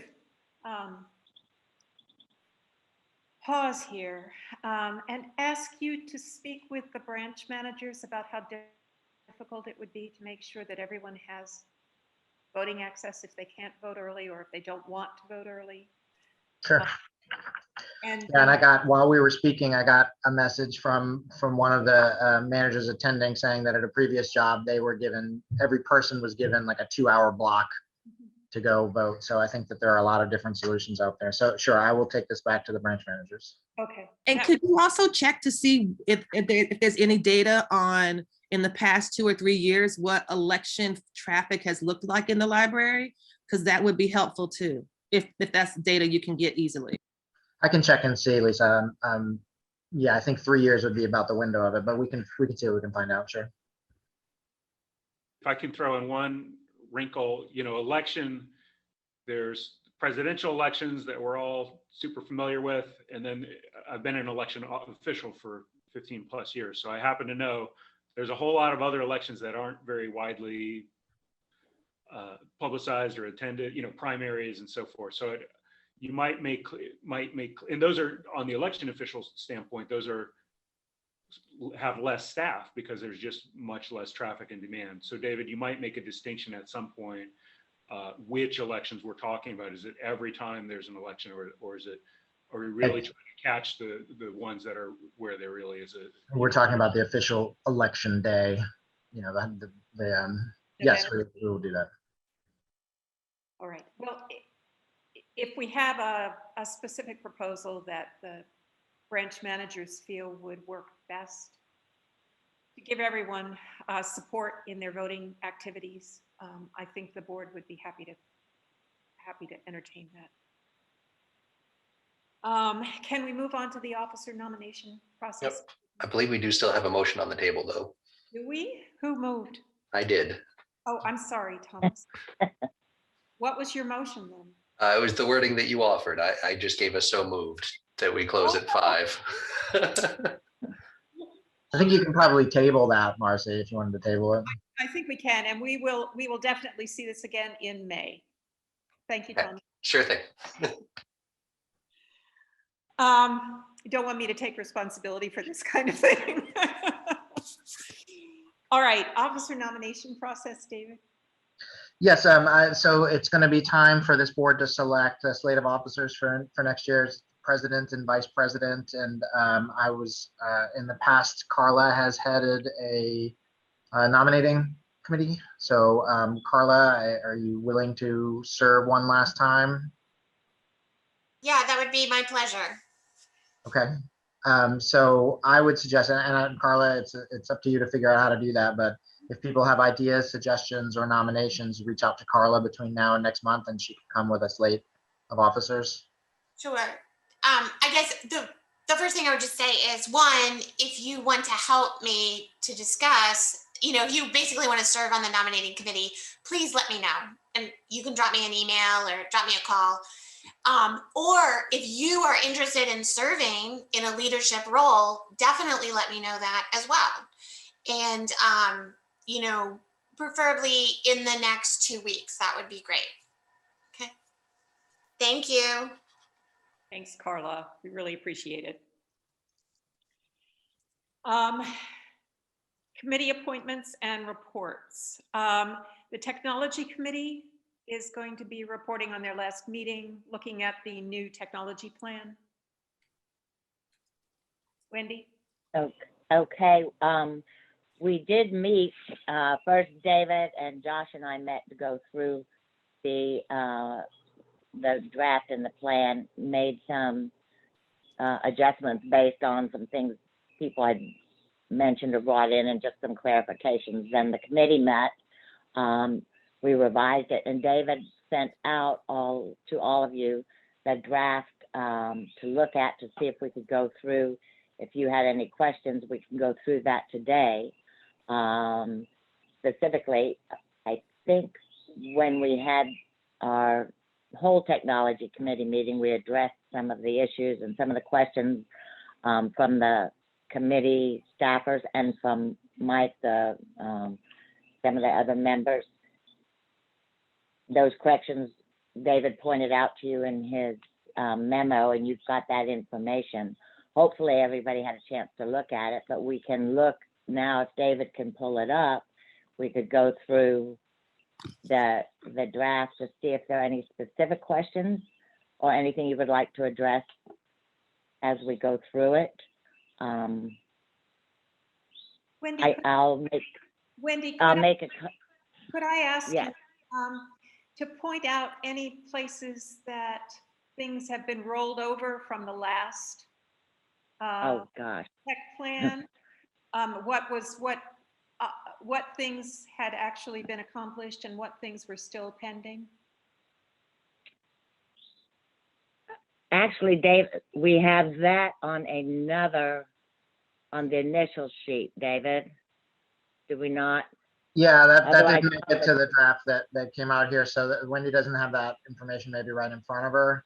[SPEAKER 1] pause here and ask you to speak with the branch managers about how difficult it would be to make sure that everyone has voting access if they can't vote early, or if they don't want to vote early.
[SPEAKER 4] Sure.
[SPEAKER 1] And
[SPEAKER 4] while we were speaking, I got a message from one of the managers attending saying that at a previous job, every person was given like a 2-hour block to go vote. So I think that there are a lot of different solutions out there. So sure, I will take this back to the branch managers.
[SPEAKER 1] Okay.
[SPEAKER 2] And could you also check to see if there's any data on, in the past 2 or 3 years, what election traffic has looked like in the library? Because that would be helpful too, if that's data you can get easily.
[SPEAKER 4] I can check and see, Lisa. Yeah, I think 3 years would be about the window of it, but we can see what we can find out, sure.
[SPEAKER 6] If I can throw in one wrinkle, election, there's presidential elections that we're all super familiar with. And then I've been an election official for 15 plus years. So I happen to know there's a whole lot of other elections that aren't very widely publicized or attended, primaries and so forth. So you might make, and those are on the election official standpoint, those have less staff because there's just much less traffic and demand. So David, you might make a distinction at some point, which elections we're talking about. Is it every time there's an election, or is it, are we really trying to catch the ones that are where there really is a?
[SPEAKER 4] We're talking about the official election day, yes, we will do that.
[SPEAKER 1] All right. Well, if we have a specific proposal that the branch managers feel would work best to give everyone support in their voting activities, I think the board would be happy to entertain that. Can we move on to the officer nomination process?
[SPEAKER 3] Yep. I believe we do still have a motion on the table, though.
[SPEAKER 1] Do we? Who moved?
[SPEAKER 3] I did.
[SPEAKER 1] Oh, I'm sorry, Thomas. What was your motion then?
[SPEAKER 3] It was the wording that you offered. I just gave us so moved that we close at 5.
[SPEAKER 4] I think you can probably table that, Marcy, if you wanted to table it.
[SPEAKER 1] I think we can, and we will definitely see this again in May. Thank you,
[SPEAKER 3] Okay.
[SPEAKER 1] Thomas.
[SPEAKER 3] Sure thing.
[SPEAKER 1] You don't want me to take responsibility for this kind of thing. All right, officer nomination process, David.
[SPEAKER 4] Yes, so it's going to be time for this board to select a slate of officers for next year's president and vice president. And I was in the past, Carla has headed a nominating committee. So Carla, are you willing to serve one last time?
[SPEAKER 9] Yeah, that would be my pleasure.
[SPEAKER 4] Okay. So I would suggest, and Carla, it's up to you to figure out how to do that, but if people have ideas, suggestions, or nominations, reach out to Carla between now and next month, and she can come with a slate of officers.
[SPEAKER 9] Sure. I guess the first thing I would just say is, one, if you want to help me to discuss, if you basically want to serve on the nominating committee, please let me know. And you can drop me an email or drop me a call. Or if you are interested in serving in a leadership role, definitely let me know that as well. And, preferably in the next 2 weeks, that would be great. Okay. Thank you.
[SPEAKER 1] Thanks, Carla. We really appreciate it. Committee appointments and reports. The technology committee is going to be reporting on their last meeting, looking at the new technology plan. Wendy?
[SPEAKER 8] Okay. We did meet, first David and Josh and I met to go through the draft and the plan, made some adjustments based on some things people had mentioned or brought in, and just some clarifications. Then the committee met, we revised it, and David sent out to all of you the draft to look at, to see if we could go through. If you had any questions, we can go through that today. Specifically, I think when we had our whole technology committee meeting, we addressed some of the issues and some of the questions from the committee staffers and from Mike, some of the other members. Those corrections David pointed out to you in his memo, and you've got that information. Hopefully everybody had a chance to look at it, but we can look now. If David can pull it up, we could go through the draft to see if there are any specific questions or anything you would like to address as we go through it.
[SPEAKER 1] Wendy,
[SPEAKER 8] Wendy,
[SPEAKER 1] could I ask
[SPEAKER 8] yes.
[SPEAKER 1] you to point out any places that things have been rolled over from the last
[SPEAKER 8] Oh gosh.
[SPEAKER 1] tech plan? What things had actually been accomplished and what things were still pending?
[SPEAKER 8] actually, Dave, we have that on the initial sheet, David. Do we not?
[SPEAKER 4] Yeah, that
[SPEAKER 8] Otherwise-
[SPEAKER 4] didn't make it to the draft that came out here, so that Wendy doesn't have that information maybe right in front of her.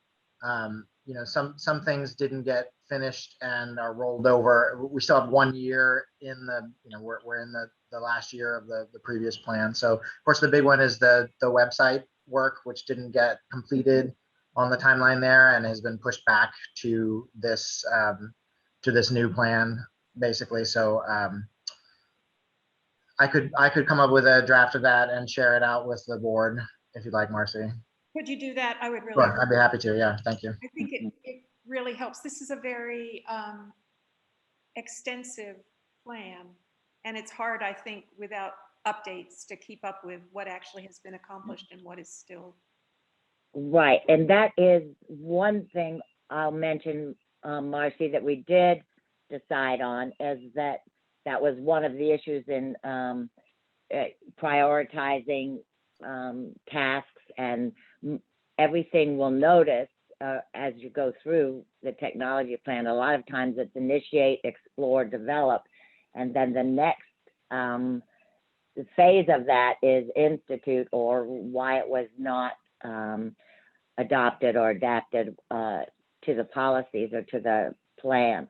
[SPEAKER 4] You know, some things didn't get finished and are rolled over. We still have 1 year in the, you know, we're in the last year of the previous plan. So of course, the big one is the website work, which didn't get completed on the timeline there and has been pushed back to this new plan, basically. So I could come up with a draft of that and share it out with the board if you'd like, Marcy.
[SPEAKER 1] Could you do that? I would really.
[SPEAKER 4] Sure, I'd be happy to. Yeah, thank you.
[SPEAKER 1] I think it really helps. This is a very extensive plan, and it's hard, I think, without updates to keep up with what actually has been accomplished and what is still.
[SPEAKER 8] Right, and that is one thing I'll mention, Marcy, that we did decide on, is that was one of the issues in prioritizing tasks, and everything we'll notice as you go through the technology plan. A lot of times it's initiate, explore, develop, and then the next phase of that is institute, or why it was not adopted or adapted to the policies or to the plan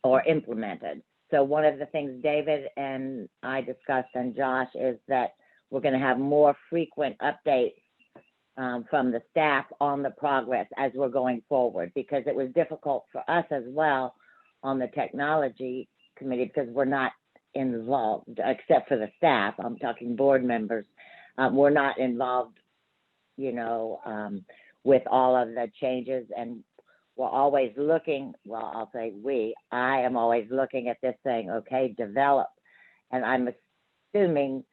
[SPEAKER 8] or implemented. So one of the things David and I discussed, and Josh, is that we're going to have more frequent updates from the staff on the progress as we're going forward, because it was difficult for us as well on the technology committee, because we're not involved, except for the staff. I'm talking board members. We're not involved, you know, with all of the changes, and we're always looking, well, I'll say I am always looking at this saying, okay, develop. And I'm assuming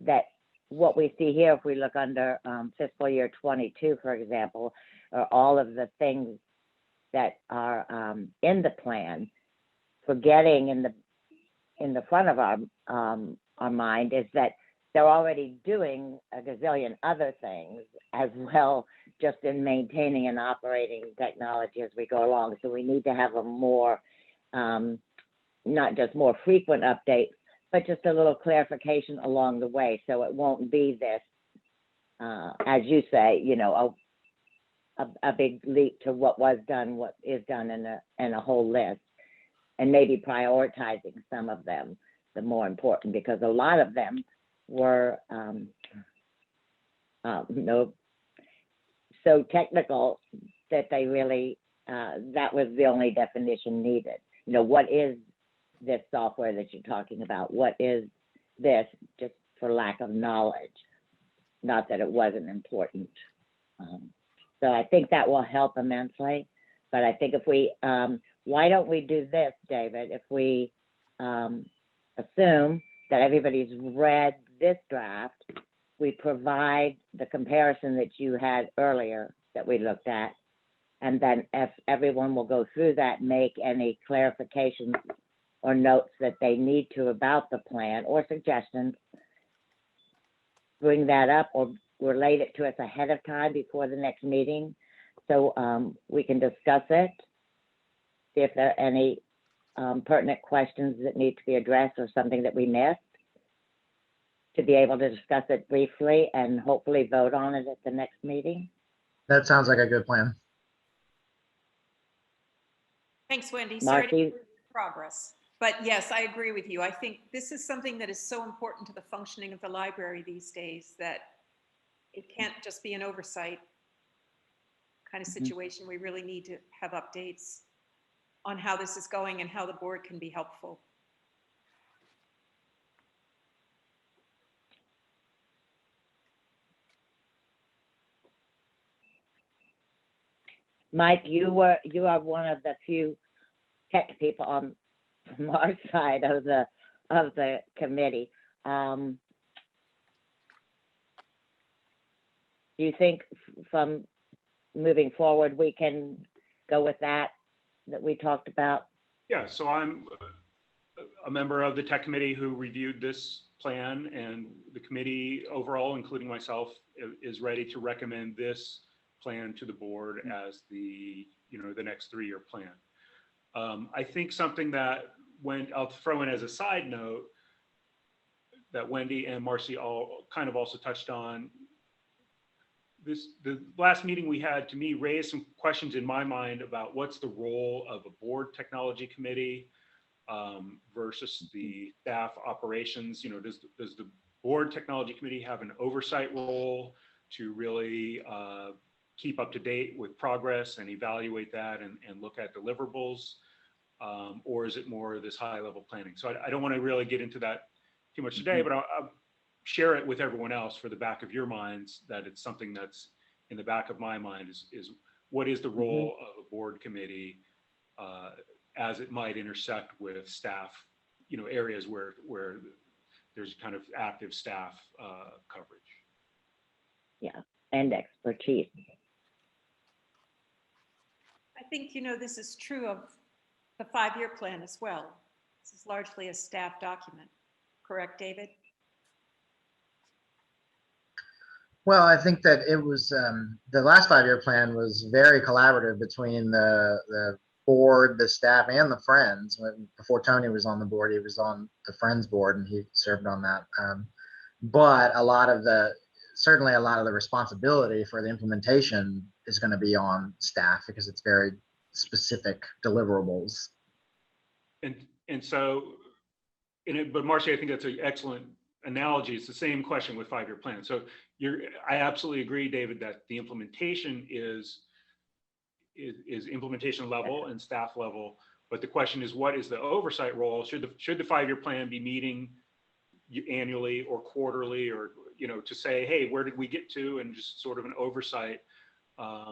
[SPEAKER 8] that what we see here, if we look under fiscal year 22, for example, are all of the things that are in the plan. Forgetting in the front of our mind is that they're already doing a gazillion other things as well, just in maintaining and operating technology as we go along. So we need to have a more, not just more frequent updates, but just a little clarification along the way. So it won't be this, as you say, you know, a big leap to what was done, what is done in a whole list, and maybe prioritizing some of them, the more important, because a lot of them were so technical that they really, that was the only definition needed. You know, what is this software that you're talking about? What is this? Just for lack of knowledge, not that it wasn't important. So I think that will help immensely. But I think if we, why don't we do this, David? If we assume that everybody's read this draft, we provide the comparison that you had earlier that we looked at, and then if everyone will go through that, make any clarifications or notes that they need to about the plan, or suggestions, bring that up or relate it to us ahead of time before the next meeting, so we can discuss it, see if there are any pertinent questions that need to be addressed or something that we missed, to be able to discuss it briefly and hopefully vote on it at the next meeting.
[SPEAKER 4] That sounds like a good plan.
[SPEAKER 1] Thanks, Wendy. Sorry to
[SPEAKER 8] Marcy?
[SPEAKER 1] interrupt progress. But yes, I agree with you. I think this is something that is so important to the functioning of the library these days that it can't just be an oversight kind of situation. We really need to have updates on how this is going and how the board can be helpful.
[SPEAKER 8] Mike, you are one of the few tech people on our side of the committee. Do you think from moving forward we can go with that we talked about?
[SPEAKER 6] Yeah, so I'm a member of the tech committee who reviewed this plan, and the committee overall, including myself, is ready to recommend this plan to the board as the, the next 3-year plan. I think something that I'll throw in as a side note that Wendy and Marcy all kind of also touched on. The last meeting we had, to me, raised some questions in my mind about what's the role of a board technology committee versus the staff operations. Does the board technology committee have an oversight role to really keep up to date with progress and evaluate that and look at deliverables? Or is it more this high level planning? So I don't want to really get into that too much today, but I'll share it with everyone else for the back of your minds, that it's something that's in the back of my mind is what is the role of a board committee as it might intersect with staff, areas where there's kind of active staff coverage.
[SPEAKER 8] Yeah, and expertise.
[SPEAKER 1] I think, this is true of the 5-year plan as well. This is largely a staff document. Correct, David?
[SPEAKER 4] Well, I think that it was, the last 5-year plan was very collaborative between the board, the staff, and the Friends. Before Tony was on the board, he was on the Friends board and he served on that. But certainly a lot of the responsibility for the implementation is going to be on staff because it's very specific deliverables.
[SPEAKER 6] And so, but Marcy, I think that's an excellent analogy. It's the same question with 5-year plan. So I absolutely agree, David, that the implementation is implementation level and staff level. But the question is, what is the oversight role? Should the 5-year plan be meeting annually or quarterly, or to say, hey, where did we get to, and just sort of an oversight at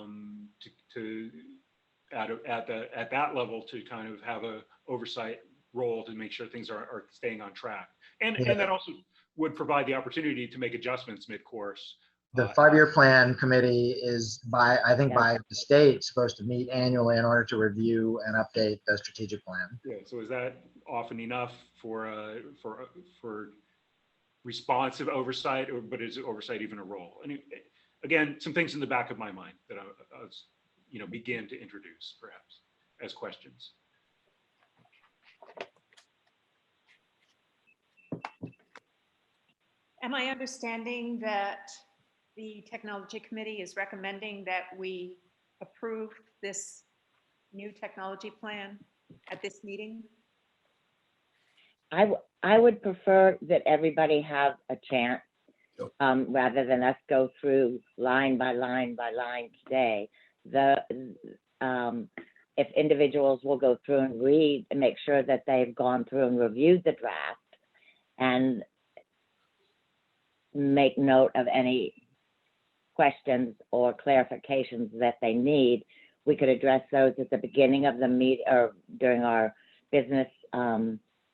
[SPEAKER 6] that level to kind of have a oversight role to make sure things are staying on track, and that also would provide the opportunity to make adjustments mid-course.
[SPEAKER 4] The 5-year plan committee is by the state supposed to meet annually in order to review and update the strategic plan.
[SPEAKER 6] Yeah. So is that often enough for responsive oversight, but is oversight even a role? And again, some things in the back of my mind that I begin to introduce perhaps as questions.
[SPEAKER 1] Am I understanding that the technology committee is recommending that we approve this new technology plan at this meeting?
[SPEAKER 8] I would prefer that everybody have a chance, rather than us go through line by line by line today. If individuals will go through and read and make sure that they've gone through and reviewed the draft and make note of any questions or clarifications that they need, we could address those at the beginning of the meeting or during our business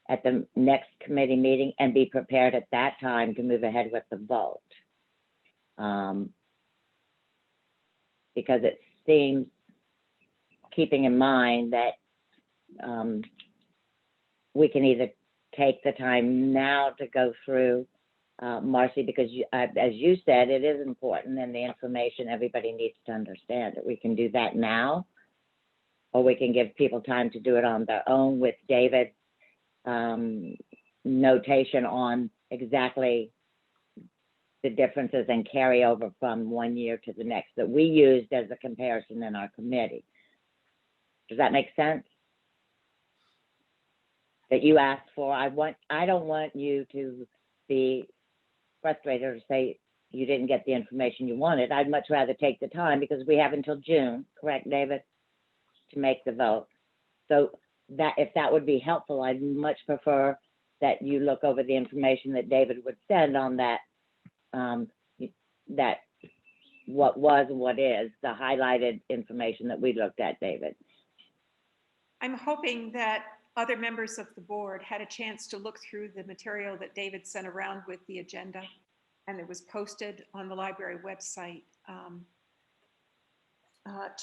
[SPEAKER 8] at the next committee meeting, and be prepared at that time to move ahead with the vote. Because it seems, keeping in mind that we can either take the time now to go through, Marcy, because as you said, it is important, and the information everybody needs to understand it. We can do that now, or we can give people time to do it on their own with David's notation on exactly the differences and carryover from one year to the next that we used as a comparison in our committee. Does that make sense? That you asked for. I don't want you to be frustrated or say you didn't get the information you wanted. I'd much rather take the time, because we have until June, correct, David, to make the vote. So that, if that would be helpful, I'd much prefer that you look over the information that David would send on that, that what was and what is the highlighted information that we looked at, David.
[SPEAKER 1] I'm hoping that other members of the board had a chance to look through the material that David sent around with the agenda, and it was posted on the library website.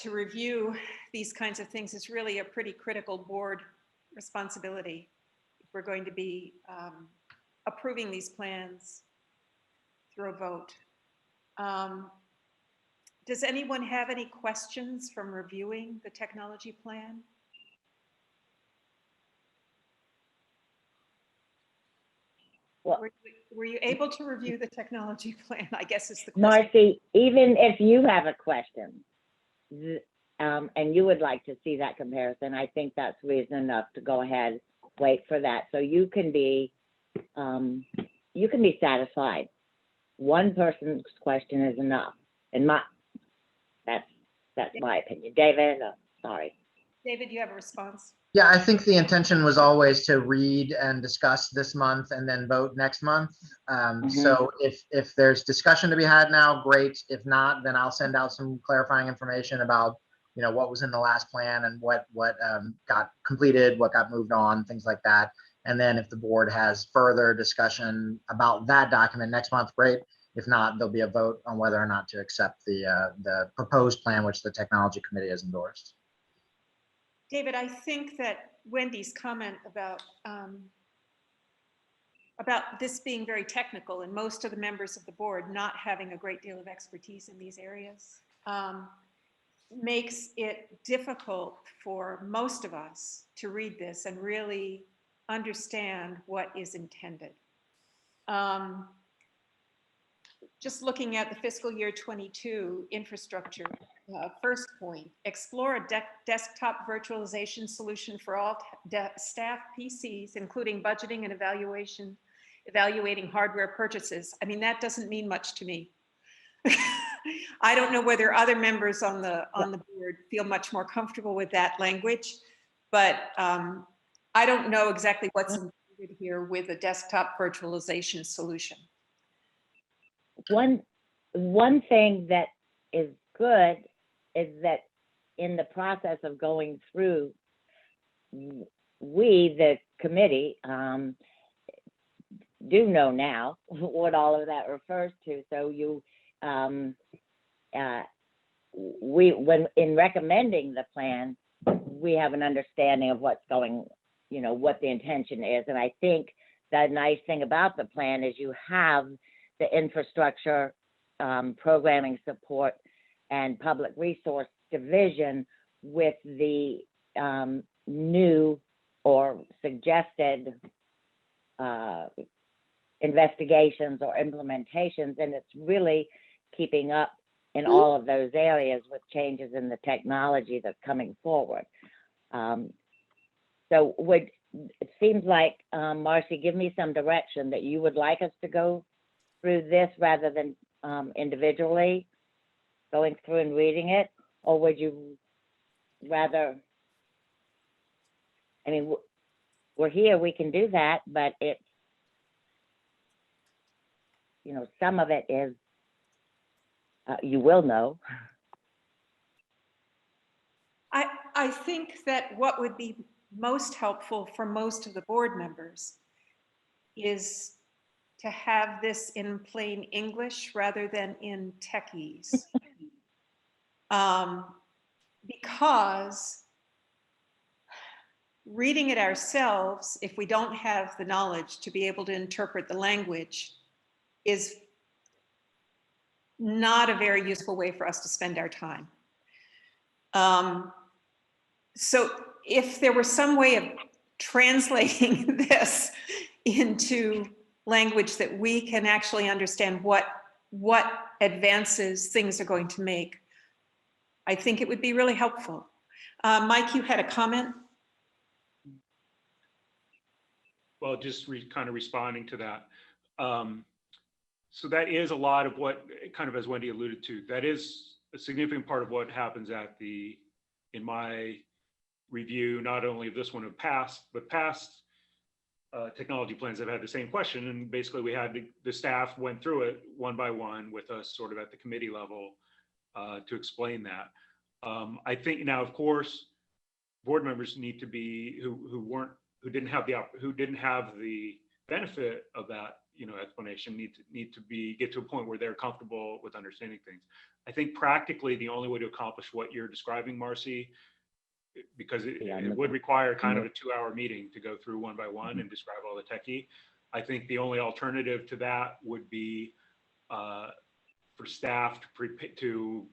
[SPEAKER 1] To review these kinds of things is really a pretty critical board responsibility if we're going to be approving these plans through a vote. Does anyone have any questions from reviewing the technology plan?
[SPEAKER 8] Well,
[SPEAKER 1] Were you able to review the technology plan? I guess is the question.
[SPEAKER 8] Marcy, even if you have a question, and you would like to see that comparison, I think that's reason enough to go ahead, wait for that. So you can be satisfied. One person's question is enough. And that's my opinion. David, sorry.
[SPEAKER 1] David, you have a response?
[SPEAKER 4] Yeah, I think the intention was always to read and discuss this month and then vote next month. So if there's discussion to be had now, great. If not, then I'll send out some clarifying information about, you know, what was in the last plan and what got completed, what got moved on, things like that. And then if the board has further discussion about that document next month, great. If not, there'll be a vote on whether or not to accept the proposed plan, which the technology committee has endorsed.
[SPEAKER 1] David, I think that Wendy's comment about this being very technical and most of the members of the board not having a great deal of expertise in these areas makes it difficult for most of us to read this and really understand what is intended. Just looking at the fiscal year 22 infrastructure, first point, explore a desktop virtualization solution for all staff PCs, including budgeting and evaluating hardware purchases. I mean, that doesn't mean much to me. I don't know whether other members on the board feel much more comfortable with that language, but I don't know exactly what's included here with a desktop virtualization solution.
[SPEAKER 8] One thing that is good is that in the process of going through, we, the committee, do know now what all of that refers to. So when in recommending the plan, we have an understanding of what's going, you know, what the intention is. And I think the nice thing about the plan is you have the infrastructure, programming support, and public resource division with the new or suggested investigations or implementations, and it's really keeping up in all of those areas with changes in the technology that's coming forward. So it seems like, Marcy, give me some direction that you would like us to go through this rather than individually going through and reading it, or would you rather, I mean, we're here, we can do that, but it's, you know, some of it is, you will know.
[SPEAKER 1] I think that what would be most helpful for most of the board members is to have this in plain English rather than in techies. Because reading it ourselves, if we don't have the knowledge to be able to interpret the language, is not a very useful way for us to spend our time. So if there were some way of translating this into language that we can actually understand what advances things are going to make, I think it would be really helpful. Mike, you had a comment?
[SPEAKER 6] Well, just kind of responding to that. So that is a lot of what, kind of as Wendy alluded to, that is a significant part of what happens in my review, not only of this one of past, but past technology plans have had the same question. And basically we had the staff went through it one by one with us sort of at the committee level to explain that. I think now, of course, board members need to be, who didn't have the benefit of that, you know, explanation, need to get to a point where they're comfortable with understanding things. I think practically the only way to accomplish what you're describing, Marcy, because it would require kind of a 2-hour meeting to go through one by one and describe all the techie. I think the only alternative to that would be for staff to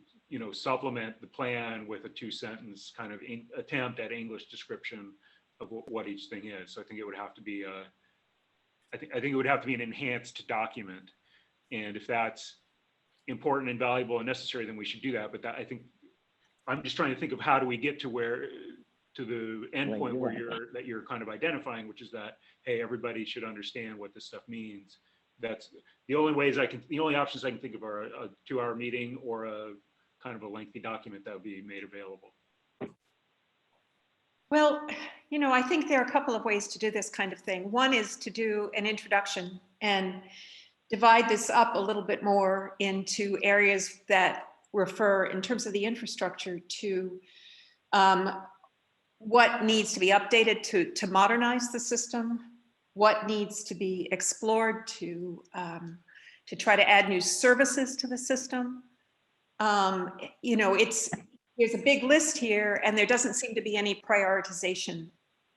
[SPEAKER 6] supplement the plan with a 2-sentence kind of attempt at English description of what each thing is. So I think it would have to be I think it would have to be an enhanced document. And if that's important and valuable and necessary, then we should do that. But I think I'm just trying to think of how do we get to the end point where you're kind of identifying, which is that, hey, everybody should understand what this stuff means. That's the only options I can think of are a 2-hour meeting or a kind of a lengthy document that would be made available.
[SPEAKER 1] Well, I think there are a couple of ways to do this kind of thing. One is to do an introduction and divide this up a little bit more into areas that refer, in terms of the infrastructure, to what needs to be updated to modernize the system, what needs to be explored to try to add new services to the system. There's a big list here, and there doesn't seem to be any prioritization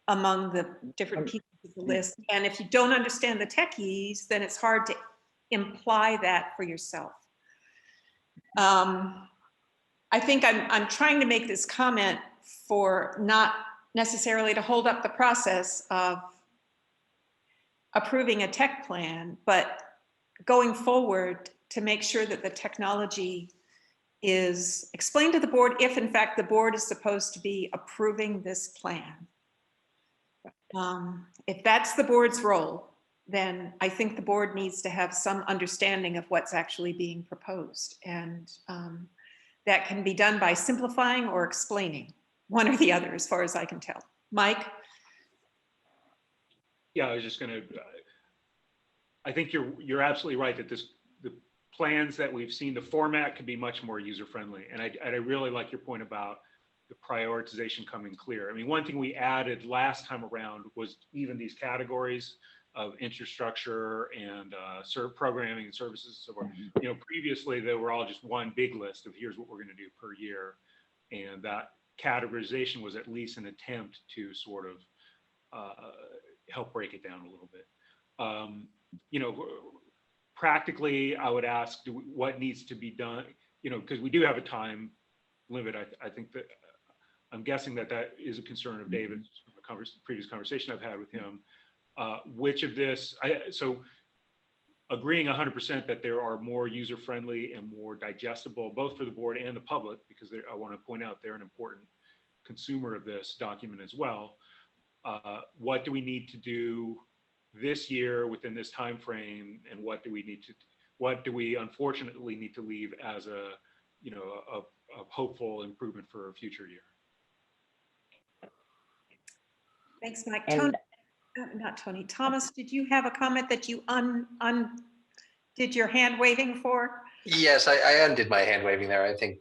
[SPEAKER 1] among the different pieces of the list. And if you don't understand the techies, then it's hard to imply that for yourself. I think I'm trying to make this comment for not necessarily to hold up the process of approving a tech plan, but going forward to make sure that the technology is explained to the board if in fact the board is supposed to be approving this plan. If that's the board's role, then I think the board needs to have some understanding of what's actually being proposed. And that can be done by simplifying or explaining, one or the other, as far as I can tell. Mike?
[SPEAKER 6] Yeah, I was just gonna, I think you're absolutely right that the plans that we've seen, the format could be much more user-friendly. And I really like your point about the prioritization coming clear. I mean, one thing we added last time around was even these categories of infrastructure and programming and services. So, previously they were all just one big list of here's what we're going to do per year. And that categorization was at least an attempt to sort of help break it down a little bit. Practically, I would ask what needs to be done, because we do have a time limit. I think that I'm guessing that is a concern of David's from a previous conversation I've had with him. Which of this, so agreeing 100% that there are more user-friendly and more digestible, both for the board and the public, because I want to point out they're an important consumer of this document as well. What do we need to do this year within this time frame, and what do we unfortunately need to leave as a hopeful improvement for a future year?
[SPEAKER 1] Thanks, Mike.
[SPEAKER 8] And-
[SPEAKER 1] Not Tony. Thomas, did you have a comment that you did your hand waving for?
[SPEAKER 3] Yes, I undid my hand waving there. I think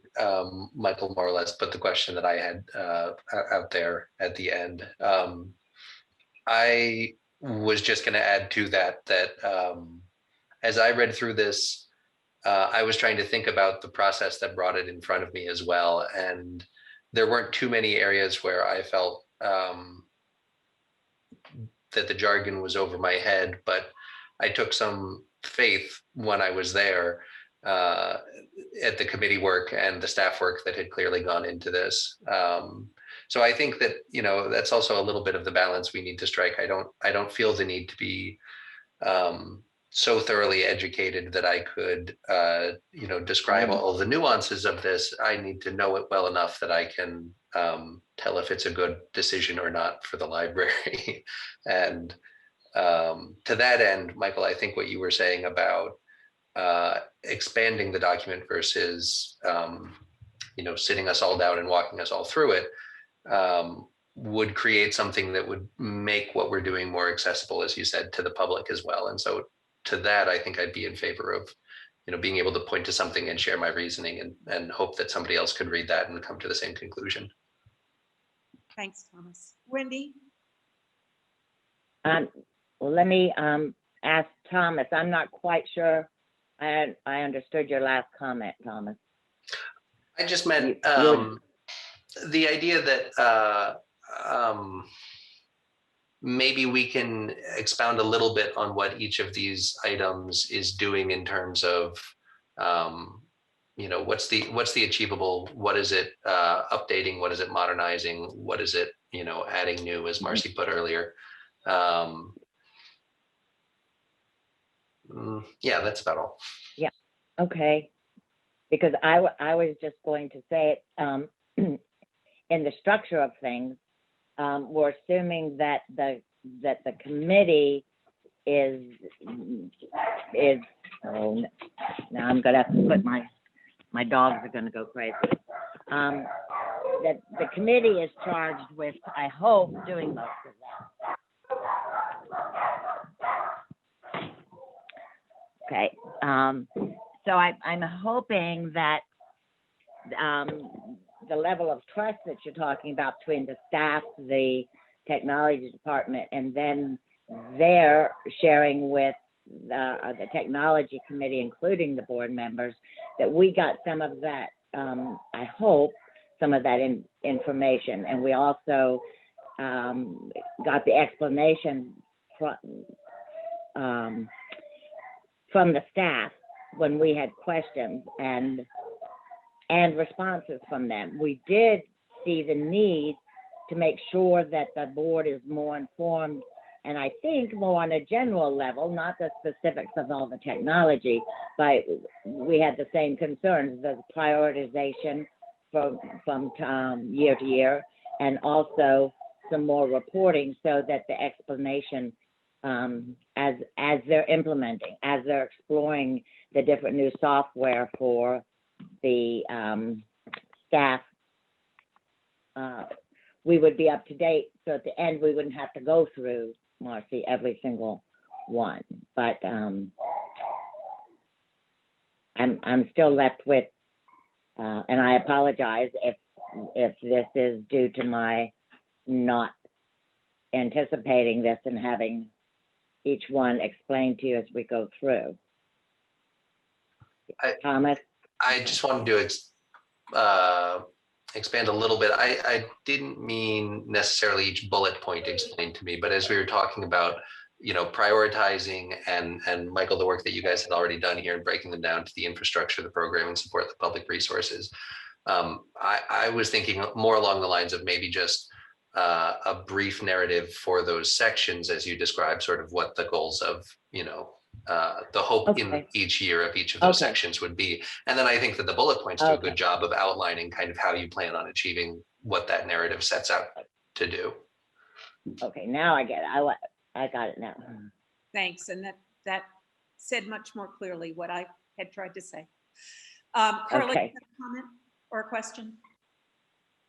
[SPEAKER 3] Michael more or less put the question that I had out there at the end. I was just going to add to that as I read through this, I was trying to think about the process that brought it in front of me as well. And there weren't too many areas where I felt that the jargon was over my head, but I took some faith when I was there at the committee work and the staff work that had clearly gone into this. So I think that, that's also a little bit of the balance we need to strike. I don't feel the need to be so thoroughly educated that I could, describe all the nuances of this. I need to know it well enough that I can tell if it's a good decision or not for the library. And to that end, Michael, I think what you were saying about expanding the document versus, sitting us all down and walking us all through it would create something that would make what we're doing more accessible, as you said, to the public as well. And so to that, I think I'd be in favor of, being able to point to something and share my reasoning and hope that somebody else could read that and come to the same conclusion.
[SPEAKER 1] Thanks, Thomas. Wendy?
[SPEAKER 8] Well, let me ask Thomas. I'm not quite sure I understood your last comment, Thomas.
[SPEAKER 3] I just meant the idea that maybe we can expound a little bit on what each of these items is doing in terms of what's the achievable, what is it updating, what is it modernizing, what is it, adding new, as Marcy put earlier. Yeah, that's about all.
[SPEAKER 8] Yeah, okay. Because I was just going to say it, in the structure of things, we're assuming that the committee is, oh, now I'm gonna have to put my dogs are gonna go crazy. That the committee is charged with, I hope, doing most of that. Okay, so I'm hoping that the level of trust that you're talking about between the staff, the technology department, and then they're sharing with the technology committee, including the board members, that we got some of that, I hope, some of that information. And we also got the explanation from the staff when we had questions and responses from them. We did see the need to make sure that the board is more informed, and I think more on a general level, not the specifics of all the technology, but we had the same concerns, the prioritization from year to year, and also some more reporting so that the explanation as they're implementing, as they're exploring the different new software for the staff, we would be up to date. So at the end, we wouldn't have to go through, Marcy, every single one. But I'm still left with, and I apologize if this is due to my not anticipating this and having each one explained to you as we go through. Thomas?
[SPEAKER 3] I just wanted to expand a little bit. I didn't mean necessarily each bullet point explained to me, but as we were talking about, prioritizing and Michael, the work that you guys had already done here and breaking them down to the infrastructure, the program, and support the public resources. I was thinking more along the lines of maybe just a brief narrative for those sections as you describe sort of what the goals of, the hope in each year of each of those sections would be. And then I think that the bullet points do a good job of outlining kind of how you plan on achieving what that narrative sets out to do.
[SPEAKER 8] Okay, now I get it. I got it now.
[SPEAKER 1] Thanks, and that said much more clearly what I had tried to say. Carla, you have a comment or a question?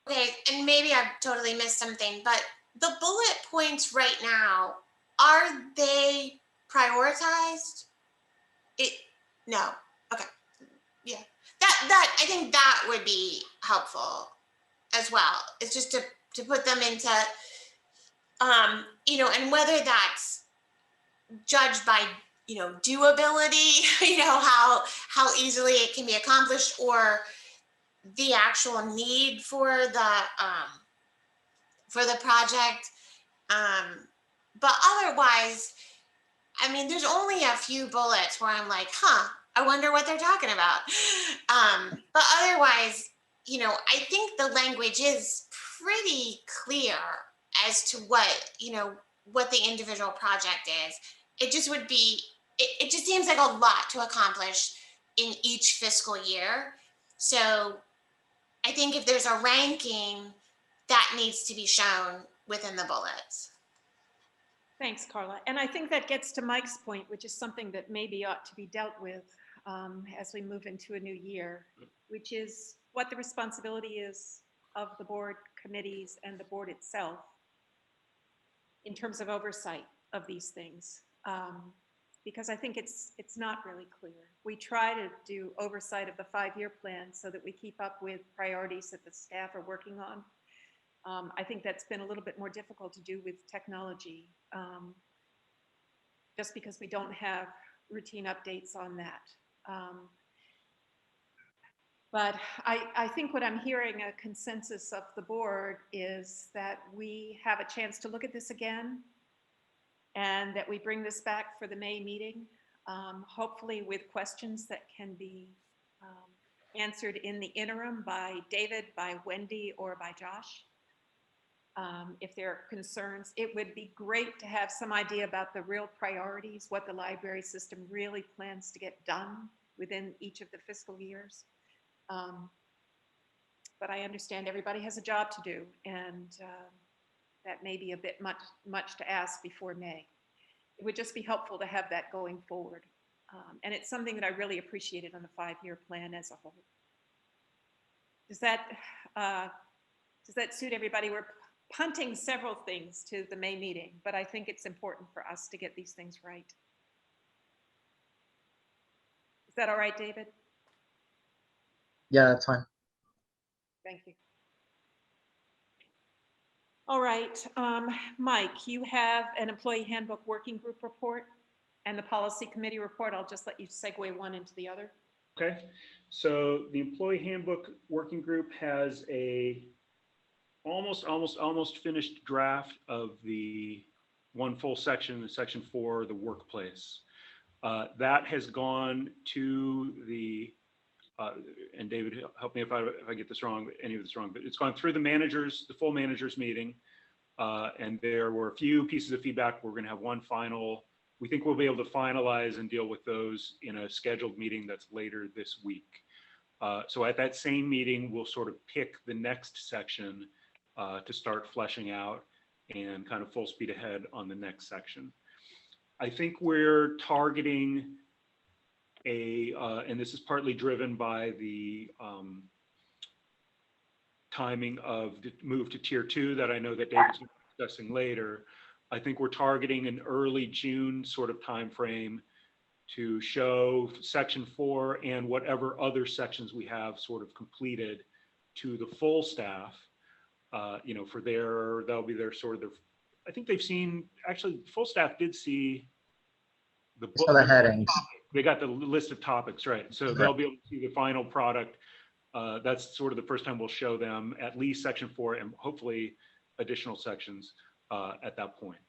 [SPEAKER 9] Okay, and maybe I've totally missed something, but the bullet points right now, are they prioritized? No. Okay. Yeah. That I think that would be helpful as well. It's just to put them into and whether that's judged by doability, how easily it can be accomplished, or the actual need for the project. But otherwise, I mean, there's only a few bullets where I'm like, I wonder what they're talking about. But otherwise, I think the language is pretty clear as to what the individual project is. It just would be, it just seems like a lot to accomplish in each fiscal year. So I think if there's a ranking, that needs to be shown within the bullets.
[SPEAKER 1] Thanks, Carla. And I think that gets to Mike's point, which is something that maybe ought to be dealt with as we move into a new year, which is what the responsibility is of the board committees and the board itself in terms of oversight of these things. Because I think it's not really clear. We try to do oversight of the 5-year plan so that we keep up with priorities that the staff are working on. I think that's been a little bit more difficult to do with technology, just because we don't have routine updates on that. But I think what I'm hearing a consensus of the board is that we have a chance to look at this again, and that we bring this back for the May meeting, hopefully with questions that can be answered in the interim by David, by Wendy, or by Josh. If there are concerns, it would be great to have some idea about the real priorities, what the library system really plans to get done within each of the fiscal years. But I understand everybody has a job to do, and that may be a bit much to ask before May. It would just be helpful to have that going forward. And it's something that I really appreciated on the 5-year plan as a whole. Does that suit everybody? We're punting several things to the May meeting, but I think it's important for us to get these things right. Is that all right, David?
[SPEAKER 4] Yeah, that's fine.
[SPEAKER 1] Thank you. All right, Mike, you have an employee handbook working group report and the policy committee report. I'll just let you segue one into the other.
[SPEAKER 6] Okay, so the employee handbook working group has a almost finished draft of the one full section, the section 4, the workplace. That has gone to the, and David, help me if I get this wrong, any of this wrong, but it's gone through the full managers meeting. And there were a few pieces of feedback. We're gonna have one final, we think we'll be able to finalize and deal with those in a scheduled meeting that's later this week. So at that same meeting, we'll sort of pick the next section to start fleshing out and kind of full speed ahead on the next section. I think we're targeting and this is partly driven by the timing of the move to tier 2 that I know that David's discussing later. I think we're targeting an early June sort of time frame to show section 4 and whatever other sections we have sort of completed to the full staff. You know, for that'll be their sort of their, I think they've seen, actually full staff did see the book.
[SPEAKER 4] So the headings.
[SPEAKER 6] They got the list of topics, right? So they'll be able to see the final product. That's sort of the first time we'll show them at least section 4 and hopefully additional sections at that point.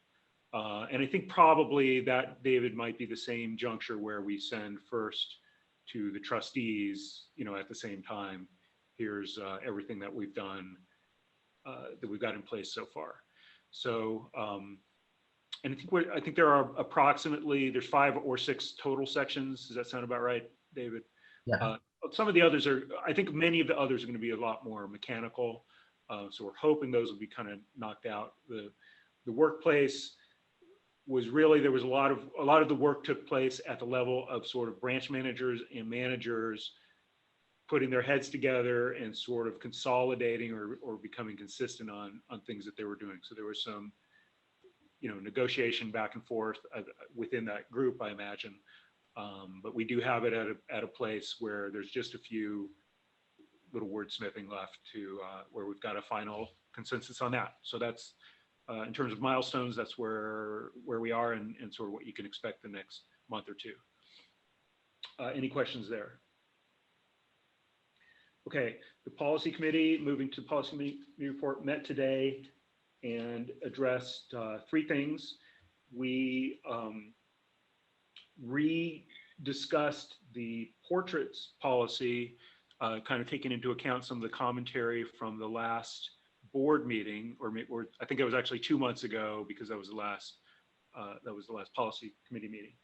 [SPEAKER 6] And I think probably that, David, might be the same juncture where we send first to the trustees, you know, at the same time. Here's everything that we've done, that we've got in place so far. So, and I think there are approximately, there's 5 or 6 total sections. Does that sound about right, David?
[SPEAKER 4] Yeah.
[SPEAKER 6] Some of the others are, I think many of the others are going to be a lot more mechanical. So we're hoping those will be kind of knocked out. The workplace was really, there was a lot of the work took place at the level of sort of branch managers and managers putting their heads together and sort of consolidating or becoming consistent on things that they were doing. So there was some, you know, negotiation back and forth within that group, I imagine. But we do have it at a place where there's just a few little wordsmithing left to where we've got a final consensus on that. So that's in terms of milestones, that's where we are and sort of what you can expect the next month or two. Any questions there? Okay, the policy committee, moving to the policy committee report, met today and addressed 3 things. We rediscussed the portraits policy, kind of taking into account some of the commentary from the last board meeting, or I think it was actually 2 months ago, because that was the last policy committee meeting.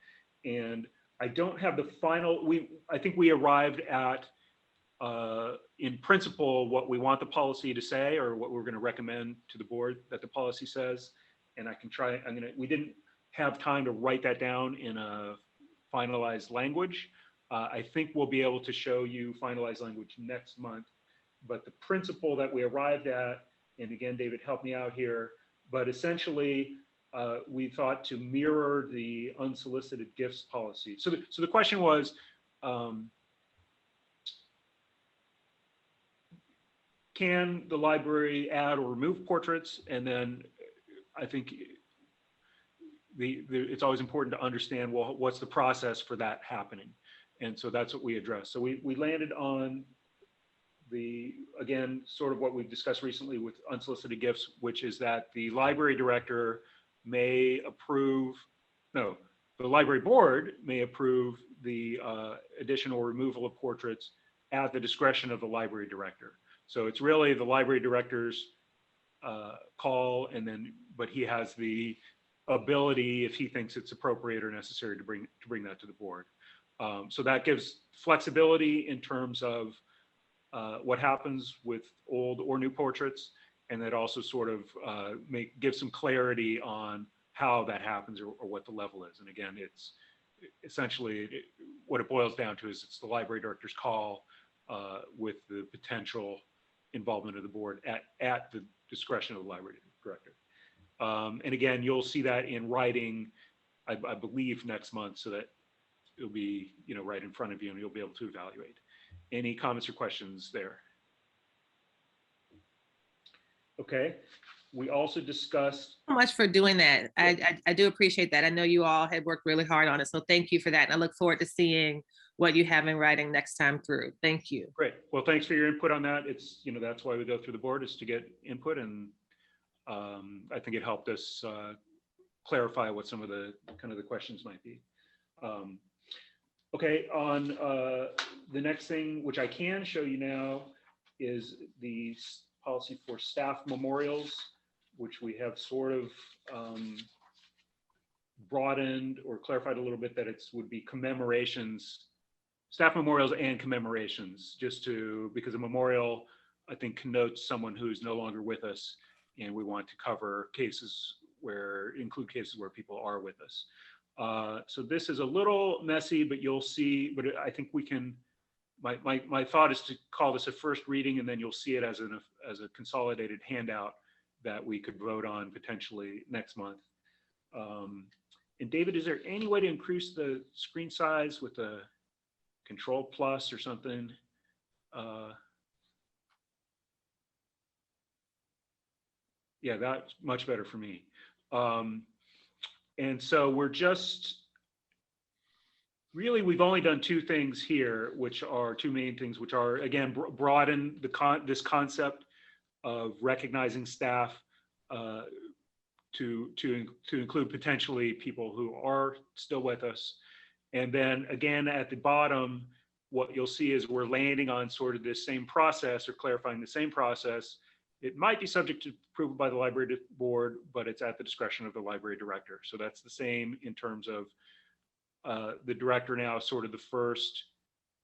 [SPEAKER 6] And I don't have the final, I think we arrived at in principle what we want the policy to say, or what we're going to recommend to the board that the policy says. And I can try, we didn't have time to write that down in a finalized language. I think we'll be able to show you finalized language next month, but the principle that we arrived at, and again, David, help me out here, but essentially we thought to mirror the unsolicited gifts policy. So the question was, can the library add or remove portraits? And then I think it's always important to understand, well, what's the process for that happening? And so that's what we addressed. So we landed on again, sort of what we've discussed recently with unsolicited gifts, which is that the library director may approve, no, the library board may approve the addition or removal of portraits at the discretion of the library director. So it's really the library director's call, and then, but he has the ability, if he thinks it's appropriate or necessary, to bring that to the board. So that gives flexibility in terms of what happens with old or new portraits, and that also sort of give some clarity on how that happens, or what the level is. And again, it's essentially what it boils down to is it's the library director's call with the potential involvement of the board at the discretion of the library director. And again, you'll see that in writing, I believe, next month, so that it'll be, you know, right in front of you and you'll be able to evaluate. Any comments or questions there? Okay. We also discussed.
[SPEAKER 2] So much for doing that. I do appreciate that. I know you all had worked really hard on it, so thank you for that. And I look forward to seeing what you have in writing next time through. Thank you.
[SPEAKER 6] Great. Well, thanks for your input on that. It's, you know, that's why we go through the board, is to get input, and I think it helped us clarify what some of the kind of the questions might be. Okay, on the next thing, which I can show you now, is the policy for staff memorials, which we have sort of broadened or clarified a little bit, that it would be commemorations, staff memorials and commemorations, just to, because a memorial, I think, connotes someone who's no longer with us, and we want to cover cases include cases where people are with us. So this is a little messy, but you'll see, but I think we can, my thought is to call this a first reading, and then you'll see it as a consolidated handout that we could vote on potentially next month. And David, is there any way to increase the screen size with a Control Plus or something? Yeah, that's much better for me. And so we're just, really, we've only done two things here, which are two main things, which are, again, broaden this concept of recognizing staff to include potentially people who are still with us. And then again, at the bottom, what you'll see is we're landing on sort of this same process, or clarifying the same process. It might be subject to approval by the library board, but it's at the discretion of the library director. So that's the same in terms of the director now sort of the first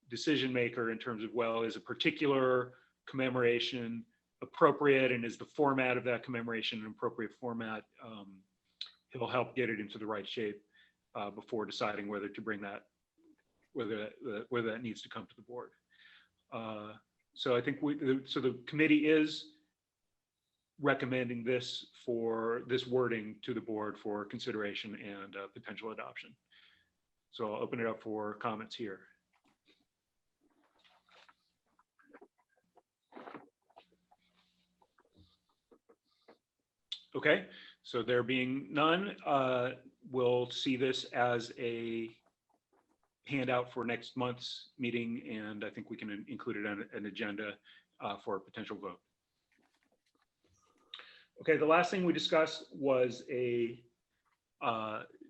[SPEAKER 6] decision maker in terms of, well, is a particular commemoration appropriate, and is the format of that commemoration an appropriate format? He'll help get it into the right shape before deciding whether to bring that, whether that needs to come to the board. So I think so the committee is recommending this wording to the board for consideration and potential adoption. So I'll open it up for comments here. Okay, so there being none, we'll see this as a handout for next month's meeting, and I think we can include it on an agenda for a potential vote. Okay, the last thing we discussed was a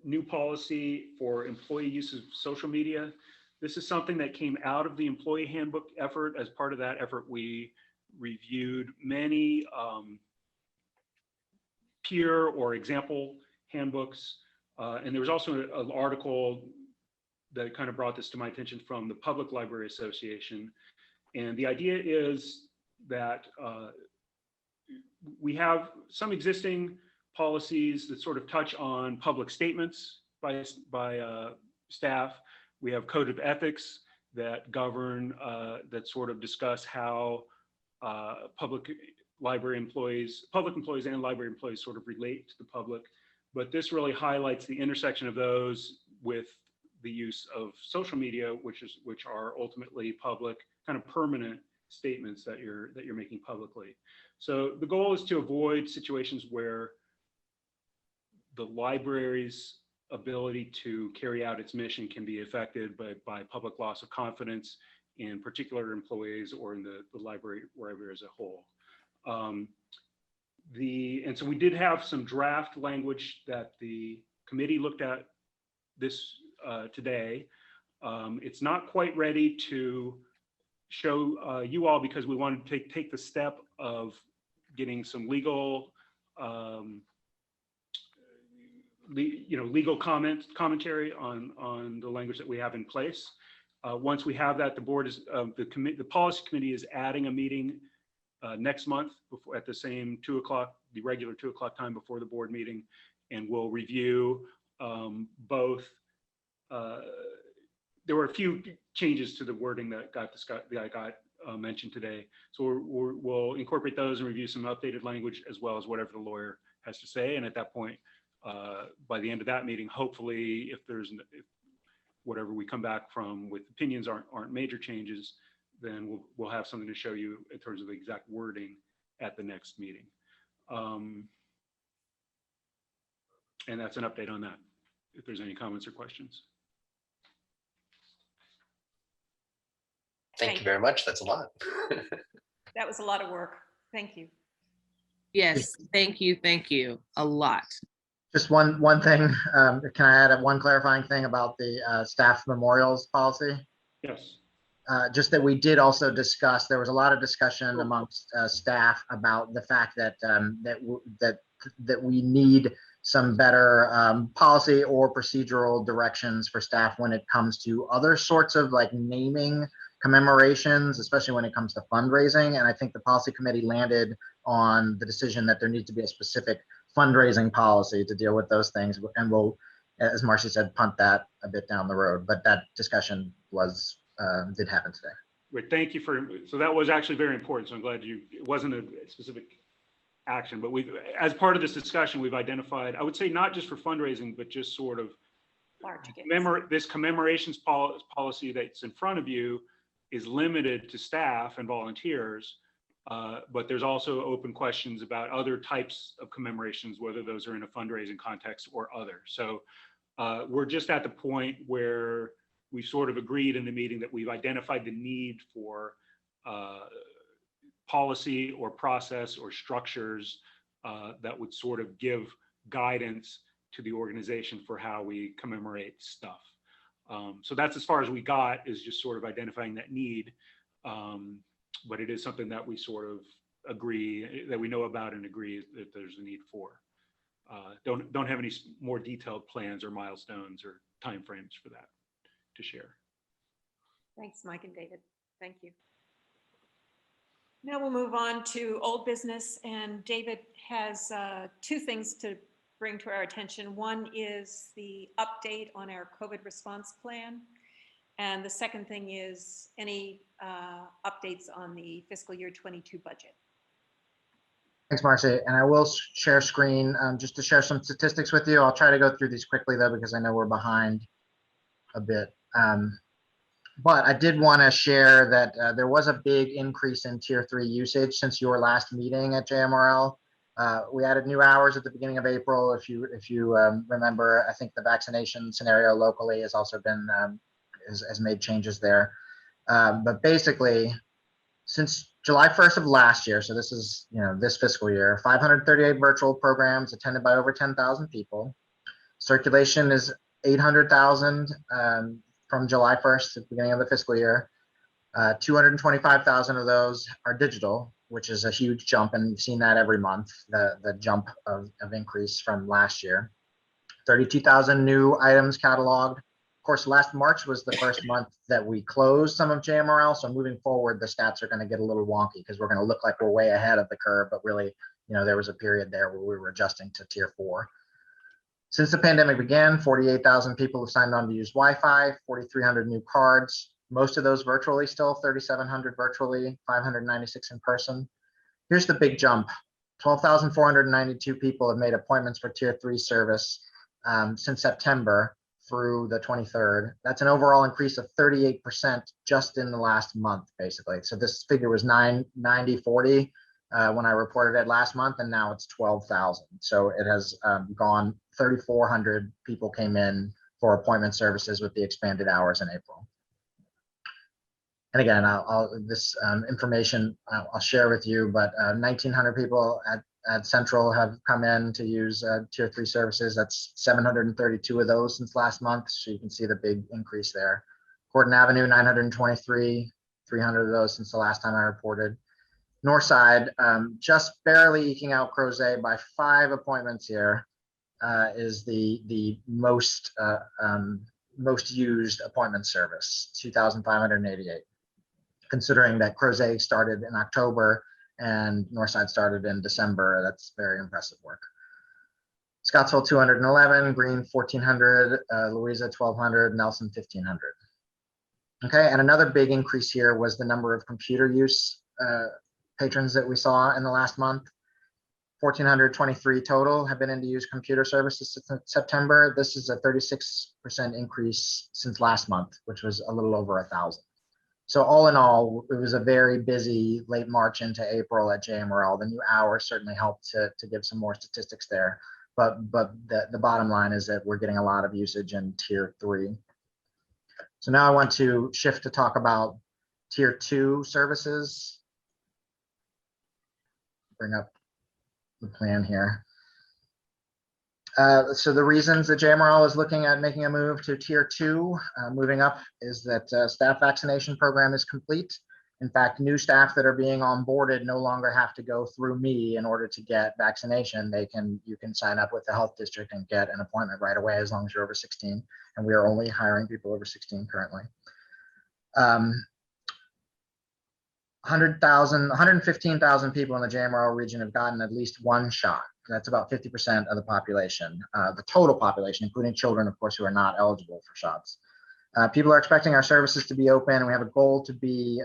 [SPEAKER 6] new policy for employee use of social media. This is something that came out of the employee handbook effort. As part of that effort, we reviewed many peer or example handbooks. And there was also an article that kind of brought this to my attention from the Public Library Association. And the idea is that we have some existing policies that sort of touch on public statements by staff. We have code of ethics that govern, that sort of discuss how public employees and library employees sort of relate to the public. But this really highlights the intersection of those with the use of social media, which are ultimately public, kind of permanent statements that you're making publicly. So the goal is to avoid situations where the library's ability to carry out its mission can be affected by public loss of confidence in particular employees or in the library as a whole. And so we did have some draft language that the committee looked at this today. It's not quite ready to show you all, because we wanted to take the step of getting some legal, legal commentary on the language that we have in place. Once we have that, the board is the policy committee is adding a meeting next month before, at the same 2 o'clock, the regular 2 o'clock time before the board meeting, and we'll review both. There were a few changes to the wording that got mentioned today, so we'll incorporate those and review some updated language as well as whatever the lawyer has to say. And at that point, by the end of that meeting, hopefully, if whatever we come back from with opinions aren't major changes, then we'll have something to show you in terms of the exact wording at the next meeting. And that's an update on that, if there's any comments or questions.
[SPEAKER 3] Thank you very much. That's a lot.
[SPEAKER 1] That was a lot of work. Thank you.
[SPEAKER 2] Yes, thank you, a lot.
[SPEAKER 4] Just one thing, can I add one clarifying thing about the staff memorials policy?
[SPEAKER 6] Yes.
[SPEAKER 4] Just that we did also discuss, there was a lot of discussion amongst staff about the fact that that we need some better policy or procedural directions for staff when it comes to other sorts of like naming commemorations, especially when it comes to fundraising. And I think the policy committee landed on the decision that there needs to be a specific fundraising policy to deal with those things. And we'll, as Marcy said, punt that a bit down the road. But that discussion was did happen today.
[SPEAKER 6] Great, thank you so that was actually very important. So I'm glad it wasn't a specific action, but as part of this discussion, we've identified, I would say not just for fundraising, but just sort of this commemorations policy that's in front of you is limited to staff and volunteers, but there's also open questions about other types of commemorations, whether those are in a fundraising context or other. So we're just at the point where we've sort of agreed in the meeting that we've identified the need for policy or process or structures that would sort of give guidance to the organization for how we commemorate stuff. So that's as far as we got, is just sort of identifying that need. But it is something that we sort of agree, that we know about and agree that there's a need for. Don't have any more detailed plans or milestones or timeframes for that to share.
[SPEAKER 1] Thanks, Mike and David. Thank you. Now we'll move on to old business, and David has two things to bring to our attention. One is the update on our COVID response plan. And the second thing is any updates on the fiscal year 22 budget.
[SPEAKER 4] Thanks, Marcy. And I will share screen just to share some statistics with you. I'll try to go through these quickly though, because I know we're behind a bit. But I did want to share that there was a big increase in Tier 3 usage since your last meeting at JMRL. We added new hours at the beginning of April. If you remember, I think the vaccination scenario locally has also been has made changes there. But basically, since July 1st of last year, so this is this fiscal year, 538 virtual programs attended by over 10,000 people. Circulation is 800,000 from July 1st at the beginning of the fiscal year. 225,000 of those are digital, which is a huge jump, and you've seen that every month, the jump of increase from last year. 32,000 new items cataloged. Of course, last March was the first month that we closed some of JMRL, so moving forward, the stats are going to get a little wonky because we're going to look like we're way ahead of the curve, but really, there was a period there where we were adjusting to Tier 4. Since the pandemic began, 48,000 people have signed on to use Wi-Fi, 4,300 new cards, most of those virtually still, 3,700 virtually, 596 in person. Here's the big jump. 12,492 people have made appointments for Tier 3 service since September through the 23rd. That's an overall increase of 38% just in the last month, basically. So this figure was 99040 when I reported it last month, and now it's 12,000. So it has gone 3,400 people came in for appointment services with the expanded hours in April. And again, this information I'll share with you, but 1,900 people at Central have come in to use Tier 3 services. That's 732 of those since last month. So you can see the big increase there. Gordon Avenue, 923, 300 of those since the last time I reported. Northside, just barely eking out Crozet by 5 appointments here, is the most used appointment service, 2,588. Considering that Crozet started in October and Northside started in December, that's very impressive work. Scottsville 211, Green 1,400, Louisa 1,200, Nelson 1,500. Okay, and another big increase here was the number of computer use patrons that we saw in the last month. 1,423 total have been into use computer services since September. This is a 36% increase since last month, which was a little over 1,000. So all in all, it was a very busy late March into April at JMRL. The new hours certainly helped to give some more statistics there. But the bottom line is that we're getting a lot of usage in tier 3. So now I want to shift to talk about tier 2 services. Bring up the plan here. So the reasons that JMRL is looking at making a move to tier 2, moving up, is that staff vaccination program is complete. In fact, new staff that are being onboarded no longer have to go through me in order to get vaccination. You can sign up with the health district and get an appointment right away as long as you're over 16. And we are only hiring people over 16 currently. 115,000 people in the JMRL region have gotten at least 1 shot. That's about 50% of the population, the total population, including children, of course, who are not eligible for shots. People are expecting our services to be open, and we have a goal to be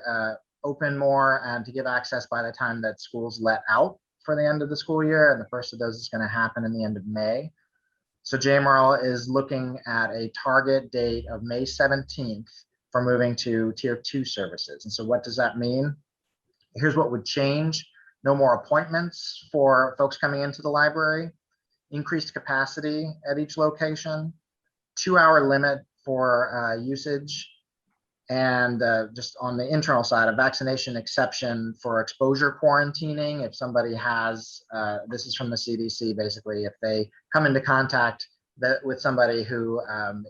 [SPEAKER 4] open more and to give access by the time that schools let out for the end of the school year. And the first of those is going to happen in the end of May. So JMRL is looking at a target date of May 17th for moving to tier 2 services. And so what does that mean? Here's what would change. No more appointments for folks coming into the library, increased capacity at each location, 2-hour limit for usage, and just on the internal side, a vaccination exception for exposure quarantining. If somebody has, this is from the CDC, basically, if they come into contact with somebody who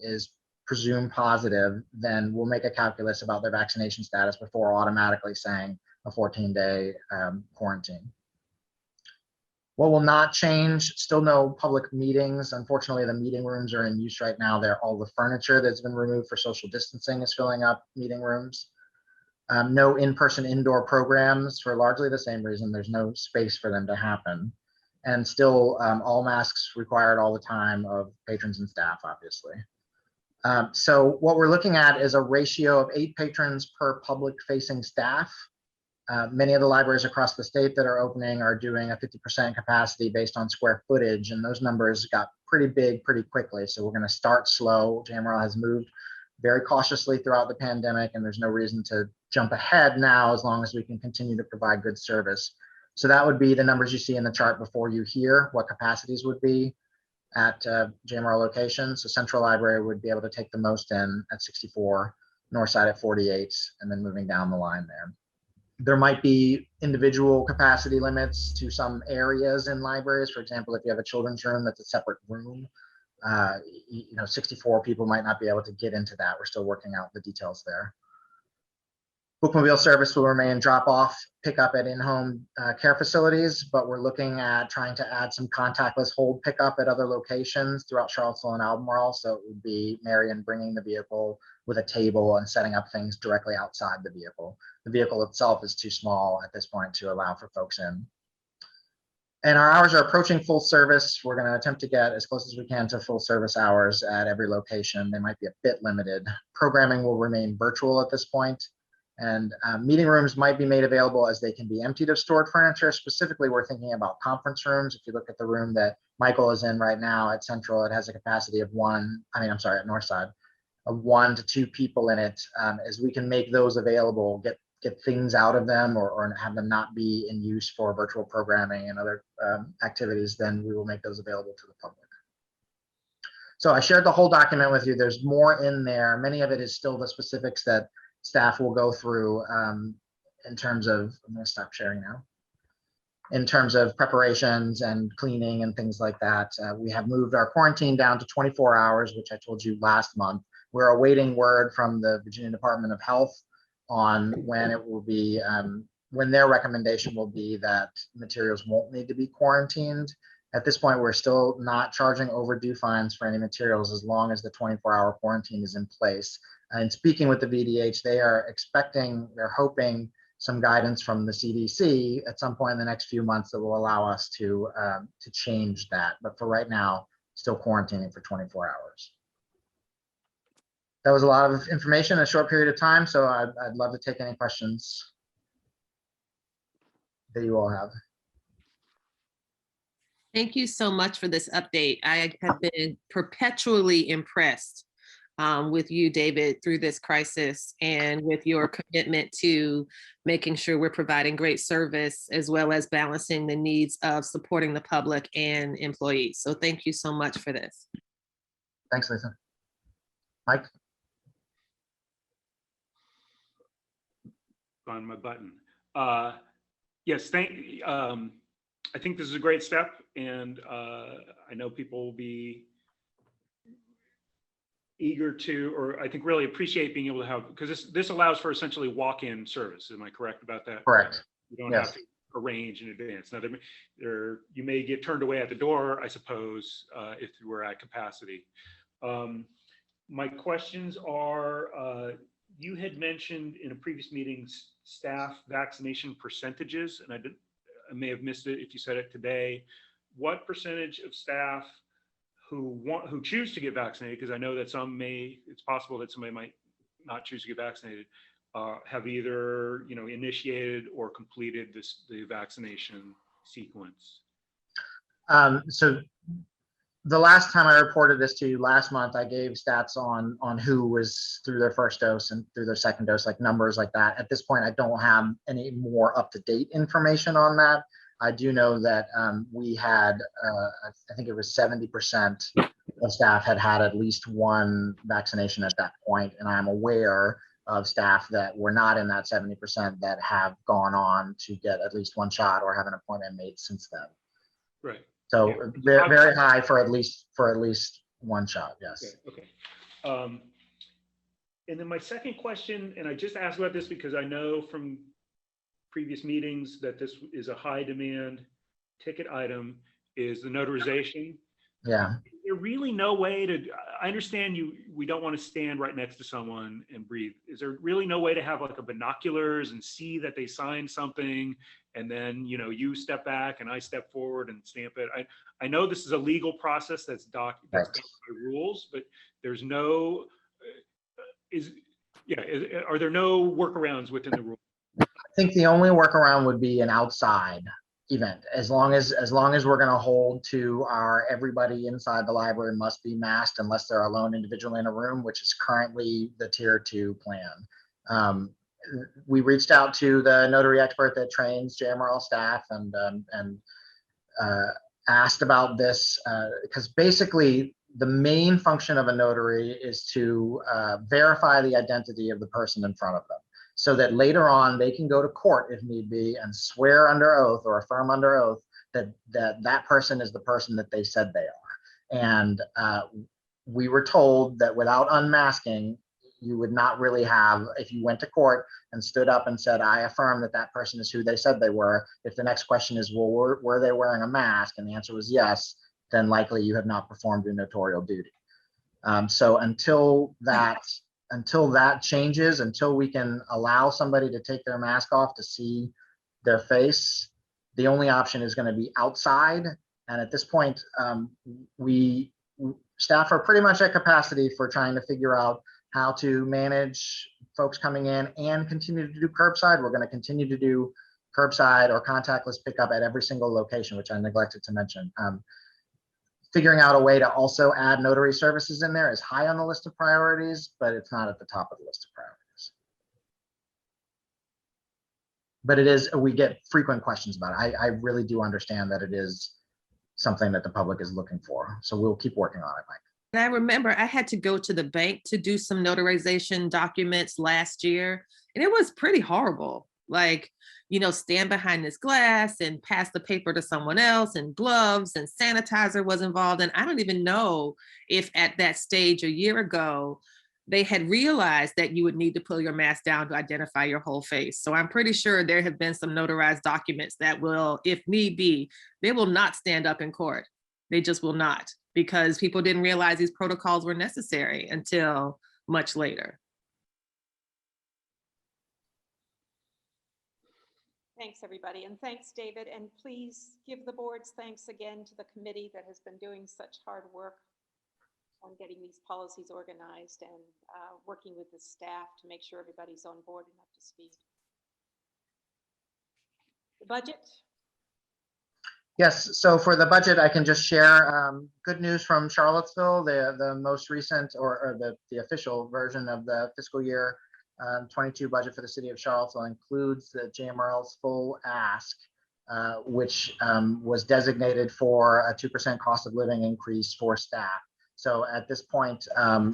[SPEAKER 4] is presumed positive, then we'll make a calculus about their vaccination status before automatically saying a 14-day quarantine. What will not change, still no public meetings. Unfortunately, the meeting rooms are in use right now. All the furniture that's been removed for social distancing is filling up meeting rooms. No in-person indoor programs for largely the same reason. There's no space for them to happen. And still all masks required all the time of patrons and staff, obviously. So what we're looking at is a ratio of 8 patrons per public-facing staff. Many of the libraries across the state that are opening are doing a 50% capacity based on square footage, and those numbers got pretty big pretty quickly. So we're going to start slow. JMRL has moved very cautiously throughout the pandemic, and there's no reason to jump ahead now as long as we can continue to provide good service. So that would be the numbers you see in the chart before you hear what capacities would be at JMRL locations. So Central Library would be able to take the most in at 64, Northside at 48, and then moving down the line there. There might be individual capacity limits to some areas in libraries. For example, if you have a children's room that's a separate room, 64 people might not be able to get into that. We're still working out the details there. Bookmobile service will remain drop-off, pick-up at in-home care facilities, but we're looking at trying to add some contactless hold pickup at other locations throughout Charlottesville and Albemarle. So it would be Marion bringing the vehicle with a table and setting up things directly outside the vehicle. The vehicle itself is too small at this point to allow for folks in. And our hours are approaching full service. We're going to attempt to get as close as we can to full service hours at every location. They might be a bit limited. Programming will remain virtual at this point. And meeting rooms might be made available as they can be emptied of stored furniture. Specifically, we're thinking about conference rooms. If you look at the room that Michael is in right now at Central, it has a capacity of at Northside, of 1 to 2 people in it. As we can make those available, get things out of them or have them not be in use for virtual programming and other activities, then we will make those available to the public. So I shared the whole document with you. There's more in there. Many of it is still the specifics that staff will go through in terms of, I'm going to stop sharing now, in terms of preparations and cleaning and things like that. We have moved our quarantine down to 24 hours, which I told you last month. We're awaiting word from the Virginia Department of Health on when it will be, when their recommendation will be that materials won't need to be quarantined. At this point, we're still not charging overdue fines for any materials as long as the 24-hour quarantine is in place. And speaking with the VDH, they are expecting, they're hoping some guidance from the CDC at some point in the next few months that will allow us to change that. But for right now, still quarantining for 24 hours. That was a lot of information in a short period of time, so I'd love to take any questions that you all have.
[SPEAKER 2] Thank you so much for this update. I have been perpetually impressed with you, David, through this crisis and with your commitment to making sure we're providing great service as well as balancing the needs of supporting the public and employees. So thank you so much for this.
[SPEAKER 4] Thanks, Lisa. Mike?
[SPEAKER 6] On my button. Yes, I think this is a great step, and I know people will be eager to, or I think really appreciate being able to have, because this allows for essentially walk-in service. Am I correct about that?
[SPEAKER 4] Correct.
[SPEAKER 6] You don't
[SPEAKER 4] Yes.
[SPEAKER 6] have to arrange in advance. Now, you may get turned away at the door, I suppose, if you were at capacity. My questions are, you had mentioned in a previous meeting staff vaccination percentages, and I may have missed it if you said it today. What percentage of staff who choose to get vaccinated, because I know that it's possible that somebody might not choose to get vaccinated, have either initiated or completed the vaccination sequence?
[SPEAKER 4] So the last time I reported this to you last month, I gave stats on who was through their first dose and through their second dose, like numbers like that. At this point, I don't have any more up-to-date information on that. I do know that we had, I think it was 70% of staff had at least one vaccination at that point. And I'm aware of staff that were not in that 70% that have gone on to get at least one shot or have an appointment made since then.
[SPEAKER 6] Right.
[SPEAKER 4] So
[SPEAKER 6] Yeah.
[SPEAKER 4] very high for at least one shot. Yes.
[SPEAKER 6] Okay. And then my second question, and I just asked about this because I know from previous meetings that this is a high demand ticket item, is the notarization.
[SPEAKER 4] Yeah.
[SPEAKER 6] Is there really no way to, I understand we don't want to stand right next to someone and breathe. Is there really no way to have like a binoculars and see that they signed something, and then, you step back and I step forward and stamp it? I know this is a legal process that's based by rules, but there's no, are there no workarounds within the rules?
[SPEAKER 4] I think the only workaround would be an outside event. As long as we're going to hold to our everybody inside the library must be masked unless they're a lone individual in a room, which is currently the tier 2 plan. We reached out to the notary expert that trains JMRL staff and asked about this because basically the main function of a notary is to verify the identity of the person in front of them, so that later on they can go to court if need be and swear under oath or affirm under oath that person is the person that they said they are. And we were told that without unmasking, you would not really have, if you went to court and stood up and said, I affirm that person is who they said they were, if the next question is, well, were they wearing a mask? And the answer was yes, then likely you have not performed your notarial duty. So until that changes, until we can allow somebody to take their mask off to see their face, the only option is going to be outside. And at this point, staff are pretty much at capacity for trying to figure out how to manage folks coming in and continue to do curbside. We're going to continue to do curbside or contactless pickup at every single location, which I neglected to mention. Figuring out a way to also add notary services in there is high on the list of priorities, but it's not at the top of the list of priorities. But it is, we get frequent questions about it. I really do understand that it is something that the public is looking for. So we'll keep working on it, Mike.
[SPEAKER 2] And I remember I had to go to the bank to do some notarization documents last year, and it was pretty horrible. Like, stand behind this glass and pass the paper to someone else, and gloves and sanitizer was involved. And I don't even know if at that stage a year ago, they had realized that you would need to pull your mask down to identify your whole face. So I'm pretty sure there have been some notarized documents that will, if need be, they will not stand up in court. They just will not, because people didn't realize these protocols were necessary until much later.
[SPEAKER 1] Thanks, everybody. And thanks, David. And please give the board's thanks again to the committee that has been doing such hard work on getting these policies organized and working with the staff to make sure everybody's on board and up to speed. The budget.
[SPEAKER 4] Yes, so for the budget, I can just share good news from Charlottesville. The most recent or the official version of the fiscal year 22 budget for the city of Charlottesville includes the JMRL's full ask, which was designated for a 2% cost of living increase for staff. So at this point,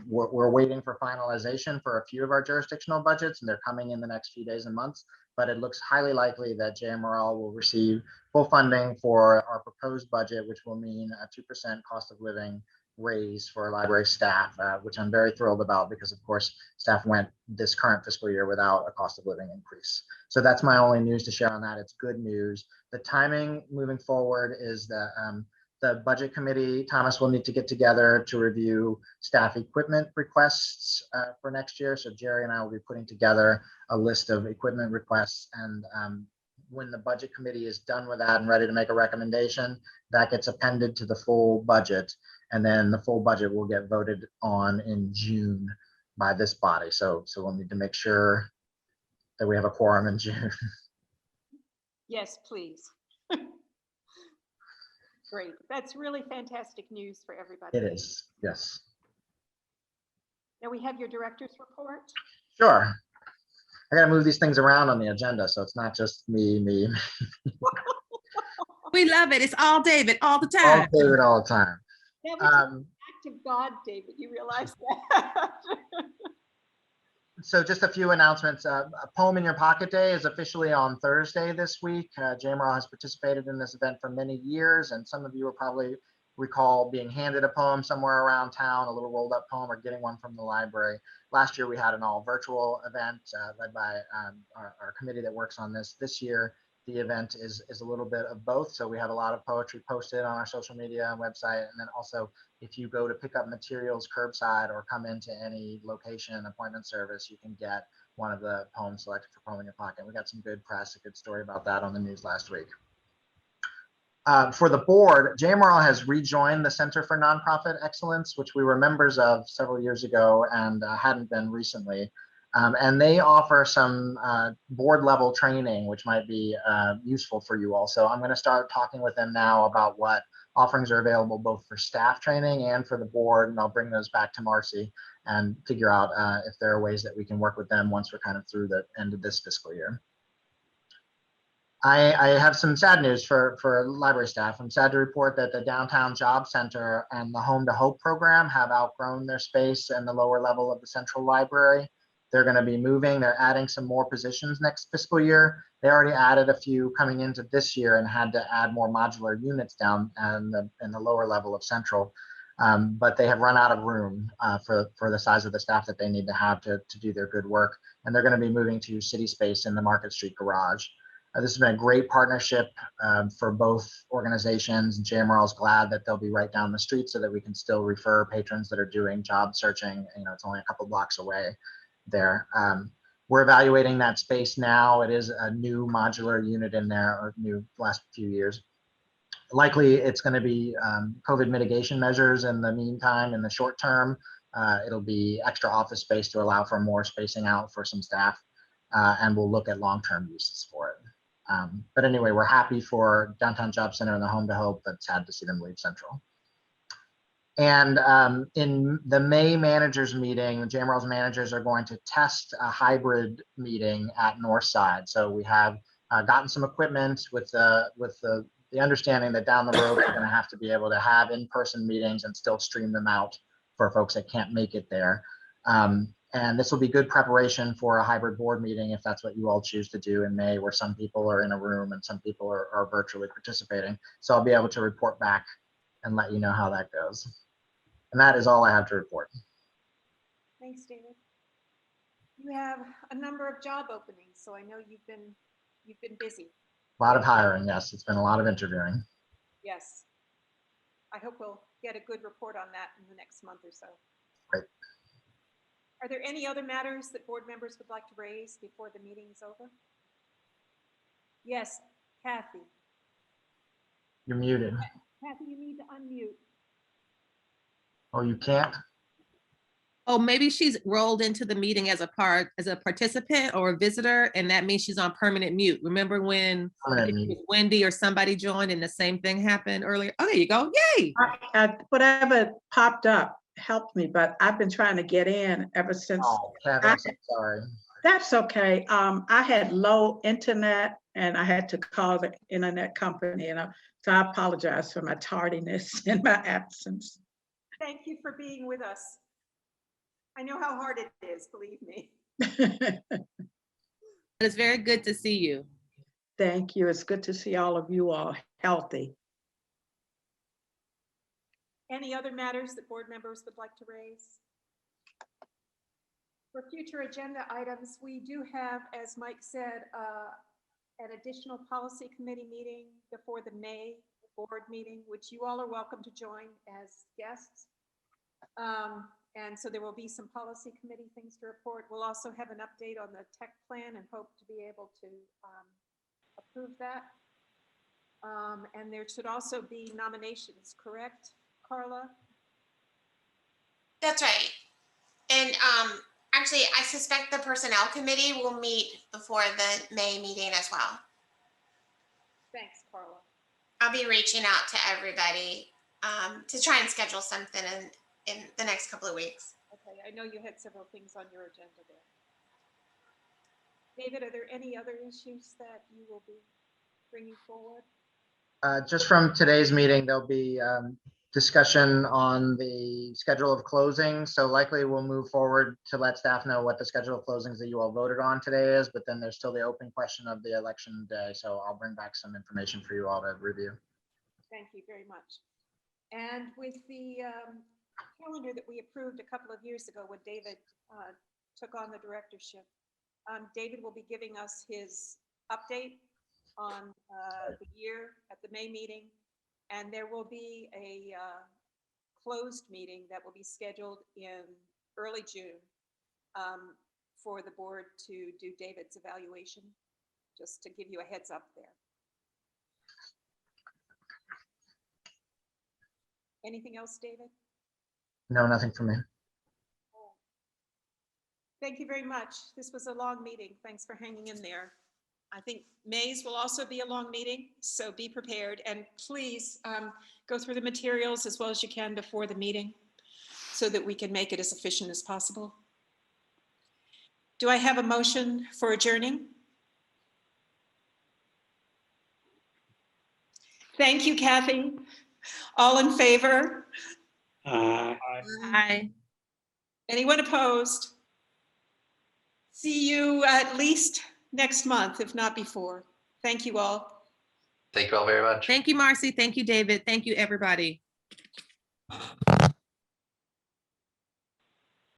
[SPEAKER 4] we're waiting for finalization for a few of our jurisdictional budgets, and they're coming in the next few days and months. But it looks highly likely that JMRL will receive full funding for our proposed budget, which will mean a 2% cost of living raise for library staff, which I'm very thrilled about because, of course, staff went this current fiscal year without a cost of living increase. So that's my only news to share on that. It's good news. The timing moving forward is that the budget committee, Thomas, will need to get together to review staff equipment requests for next year. So Jerry and I will be putting together a list of equipment requests, and when the budget committee is done with that and ready to make a recommendation, that gets appended to the full budget, and then the full budget will get voted on in June by this body. So we'll need to make sure that we have a quorum in June.
[SPEAKER 1] Yes, please. Great. That's really fantastic news for everybody.
[SPEAKER 4] It is, yes.
[SPEAKER 1] Now we have your director's report.
[SPEAKER 4] Sure. I gotta move these things around on the agenda, so it's not just me.
[SPEAKER 2] We love it. It's all David all the
[SPEAKER 4] All
[SPEAKER 2] time.
[SPEAKER 4] David all the time.
[SPEAKER 1] That was an act of God, David. You realize that?
[SPEAKER 4] So just a few announcements. A Poem in Your Pocket Day is officially on Thursday this week. JMRL has participated in this event for many years, and some of you will probably recall being handed a poem somewhere around town, a little rolled up poem, or getting one from the library. Last year we had an all virtual event led by our committee that works on this. This year the event is a little bit of both. So we have a lot of poetry posted on our social media and website, and then also if you go to pick up materials curbside or come into any location appointment service, you can get one of the poems selected for Poem in Your Pocket. We got some good press, a good story about that on the news last week. For the board, JMRL has rejoined the Center for Nonprofit Excellence, which we were members of several years ago and hadn't been recently. And they offer some board level training, which might be useful for you all. So I'm going to start talking with them now about what offerings are available both for staff training and for the board. And I'll bring those back to Marcy and figure out if there are ways that we can work with them once we're kind of through the end of this fiscal year. I have some sad news for library staff. I'm sad to report that the Downtown Job Center and the Home to Hope program have outgrown their space in the lower level of the central library. They're going to be moving. They're adding some more positions next fiscal year. They already added a few coming into this year and had to add more modular units down in the lower level of central. But they have run out of room for the size of the staff that they need to have to do their good work. And they're going to be moving to city space in the Market Street garage. This has been a great partnership for both organizations. JMRL is glad that they'll be right down the street so that we can still refer patrons that are doing job searching. You know, it's only a couple blocks away there. We're evaluating that space now. It is a new modular unit in there, or new last few years. Likely it's going to be COVID mitigation measures in the meantime. In the short term, it'll be extra office space to allow for more spacing out for some staff, and we'll look at long-term uses for it. But anyway, we're happy for Downtown Job Center and the Home to Hope, but sad to see them leave Central. And in the May managers meeting, the JMRL's managers are going to test a hybrid meeting at Northside. So we have gotten some equipment with the understanding that down the road we're going to have to be able to have in-person meetings and still stream them out for folks that can't make it there. And this will be good preparation for a hybrid board meeting if that's what you all choose to do in May, where some people are in a room and some people are virtually participating. So I'll be able to report back and let you know how that goes. And that is all I have to report.
[SPEAKER 1] Thanks, David. You have a number of job openings, so I know you've been busy.
[SPEAKER 4] A lot of hiring, yes. It's been a lot of interviewing.
[SPEAKER 1] Yes. I hope we'll get a good report on that in the next month or so.
[SPEAKER 4] Great.
[SPEAKER 1] Are there any other matters that board members would like to raise before the meeting is over? Yes, Kathy.
[SPEAKER 4] You're muted.
[SPEAKER 1] Kathy, you need to unmute.
[SPEAKER 4] Oh, you can't?
[SPEAKER 2] Oh, maybe she's rolled into the meeting as a participant or a visitor, and that means she's on permanent mute. Remember when I
[SPEAKER 4] Permanent
[SPEAKER 2] think it
[SPEAKER 4] mute.
[SPEAKER 2] was Wendy or somebody joined and the same thing happened earlier? Oh, there you go. Yay.
[SPEAKER 12] Whatever popped up helped me, but I've been trying to get in ever since.
[SPEAKER 4] Oh, Kathy, I'm so sorry.
[SPEAKER 12] That's okay. I had low internet and I had to call the internet company, so I apologize for my tardiness and my absence.
[SPEAKER 1] Thank you for being with us. I know how hard it is, believe me.
[SPEAKER 2] It's very good to see you.
[SPEAKER 12] Thank you. It's good to see all of you all healthy.
[SPEAKER 1] Any other matters that board members would like to raise? For future agenda items, we do have, as Mike said, an additional policy committee meeting before the May board meeting, which you all are welcome to join as guests. And so there will be some policy committee things to report. We'll also have an update on the tech plan and hope to be able to approve that. And there should also be nominations, correct, Carla?
[SPEAKER 9] That's right. And actually, I suspect the personnel committee will meet before the May meeting as well.
[SPEAKER 1] Thanks, Carla.
[SPEAKER 9] I'll be reaching out to everybody to try and schedule something in the next couple of weeks.
[SPEAKER 1] Okay, I know you had several things on your agenda there. David, are there any other issues that you will be bringing forward?
[SPEAKER 4] Just from today's meeting, there'll be discussion on the schedule of closings. So likely we'll move forward to let staff know what the schedule of closings that you all voted on today is, but then there's still the open question of the election day. So I'll bring back some information for you all to review.
[SPEAKER 1] Thank you very much. And with the calendar that we approved a couple of years ago when David took on the directorship, David will be giving us his update on the year at the May meeting. And there will be a closed meeting that will be scheduled in early June for the board to do David's evaluation, just to give you a heads up there. Anything else, David?
[SPEAKER 4] No, nothing from me.
[SPEAKER 1] Thank you very much. This was a long meeting. Thanks for hanging in there. I think May's will also be a long meeting, so be prepared. And please go through the materials as well as you can before the meeting so that we can make it as efficient as possible. Do I have a motion for adjourning? Thank you, Kathy. All in favor?
[SPEAKER 2] Hi.
[SPEAKER 1] Anyone opposed? See you at least next month, if not before. Thank you all.
[SPEAKER 3] Thank you all very much.
[SPEAKER 2] Thank you, Marcy. Thank you, David. Thank you, everybody.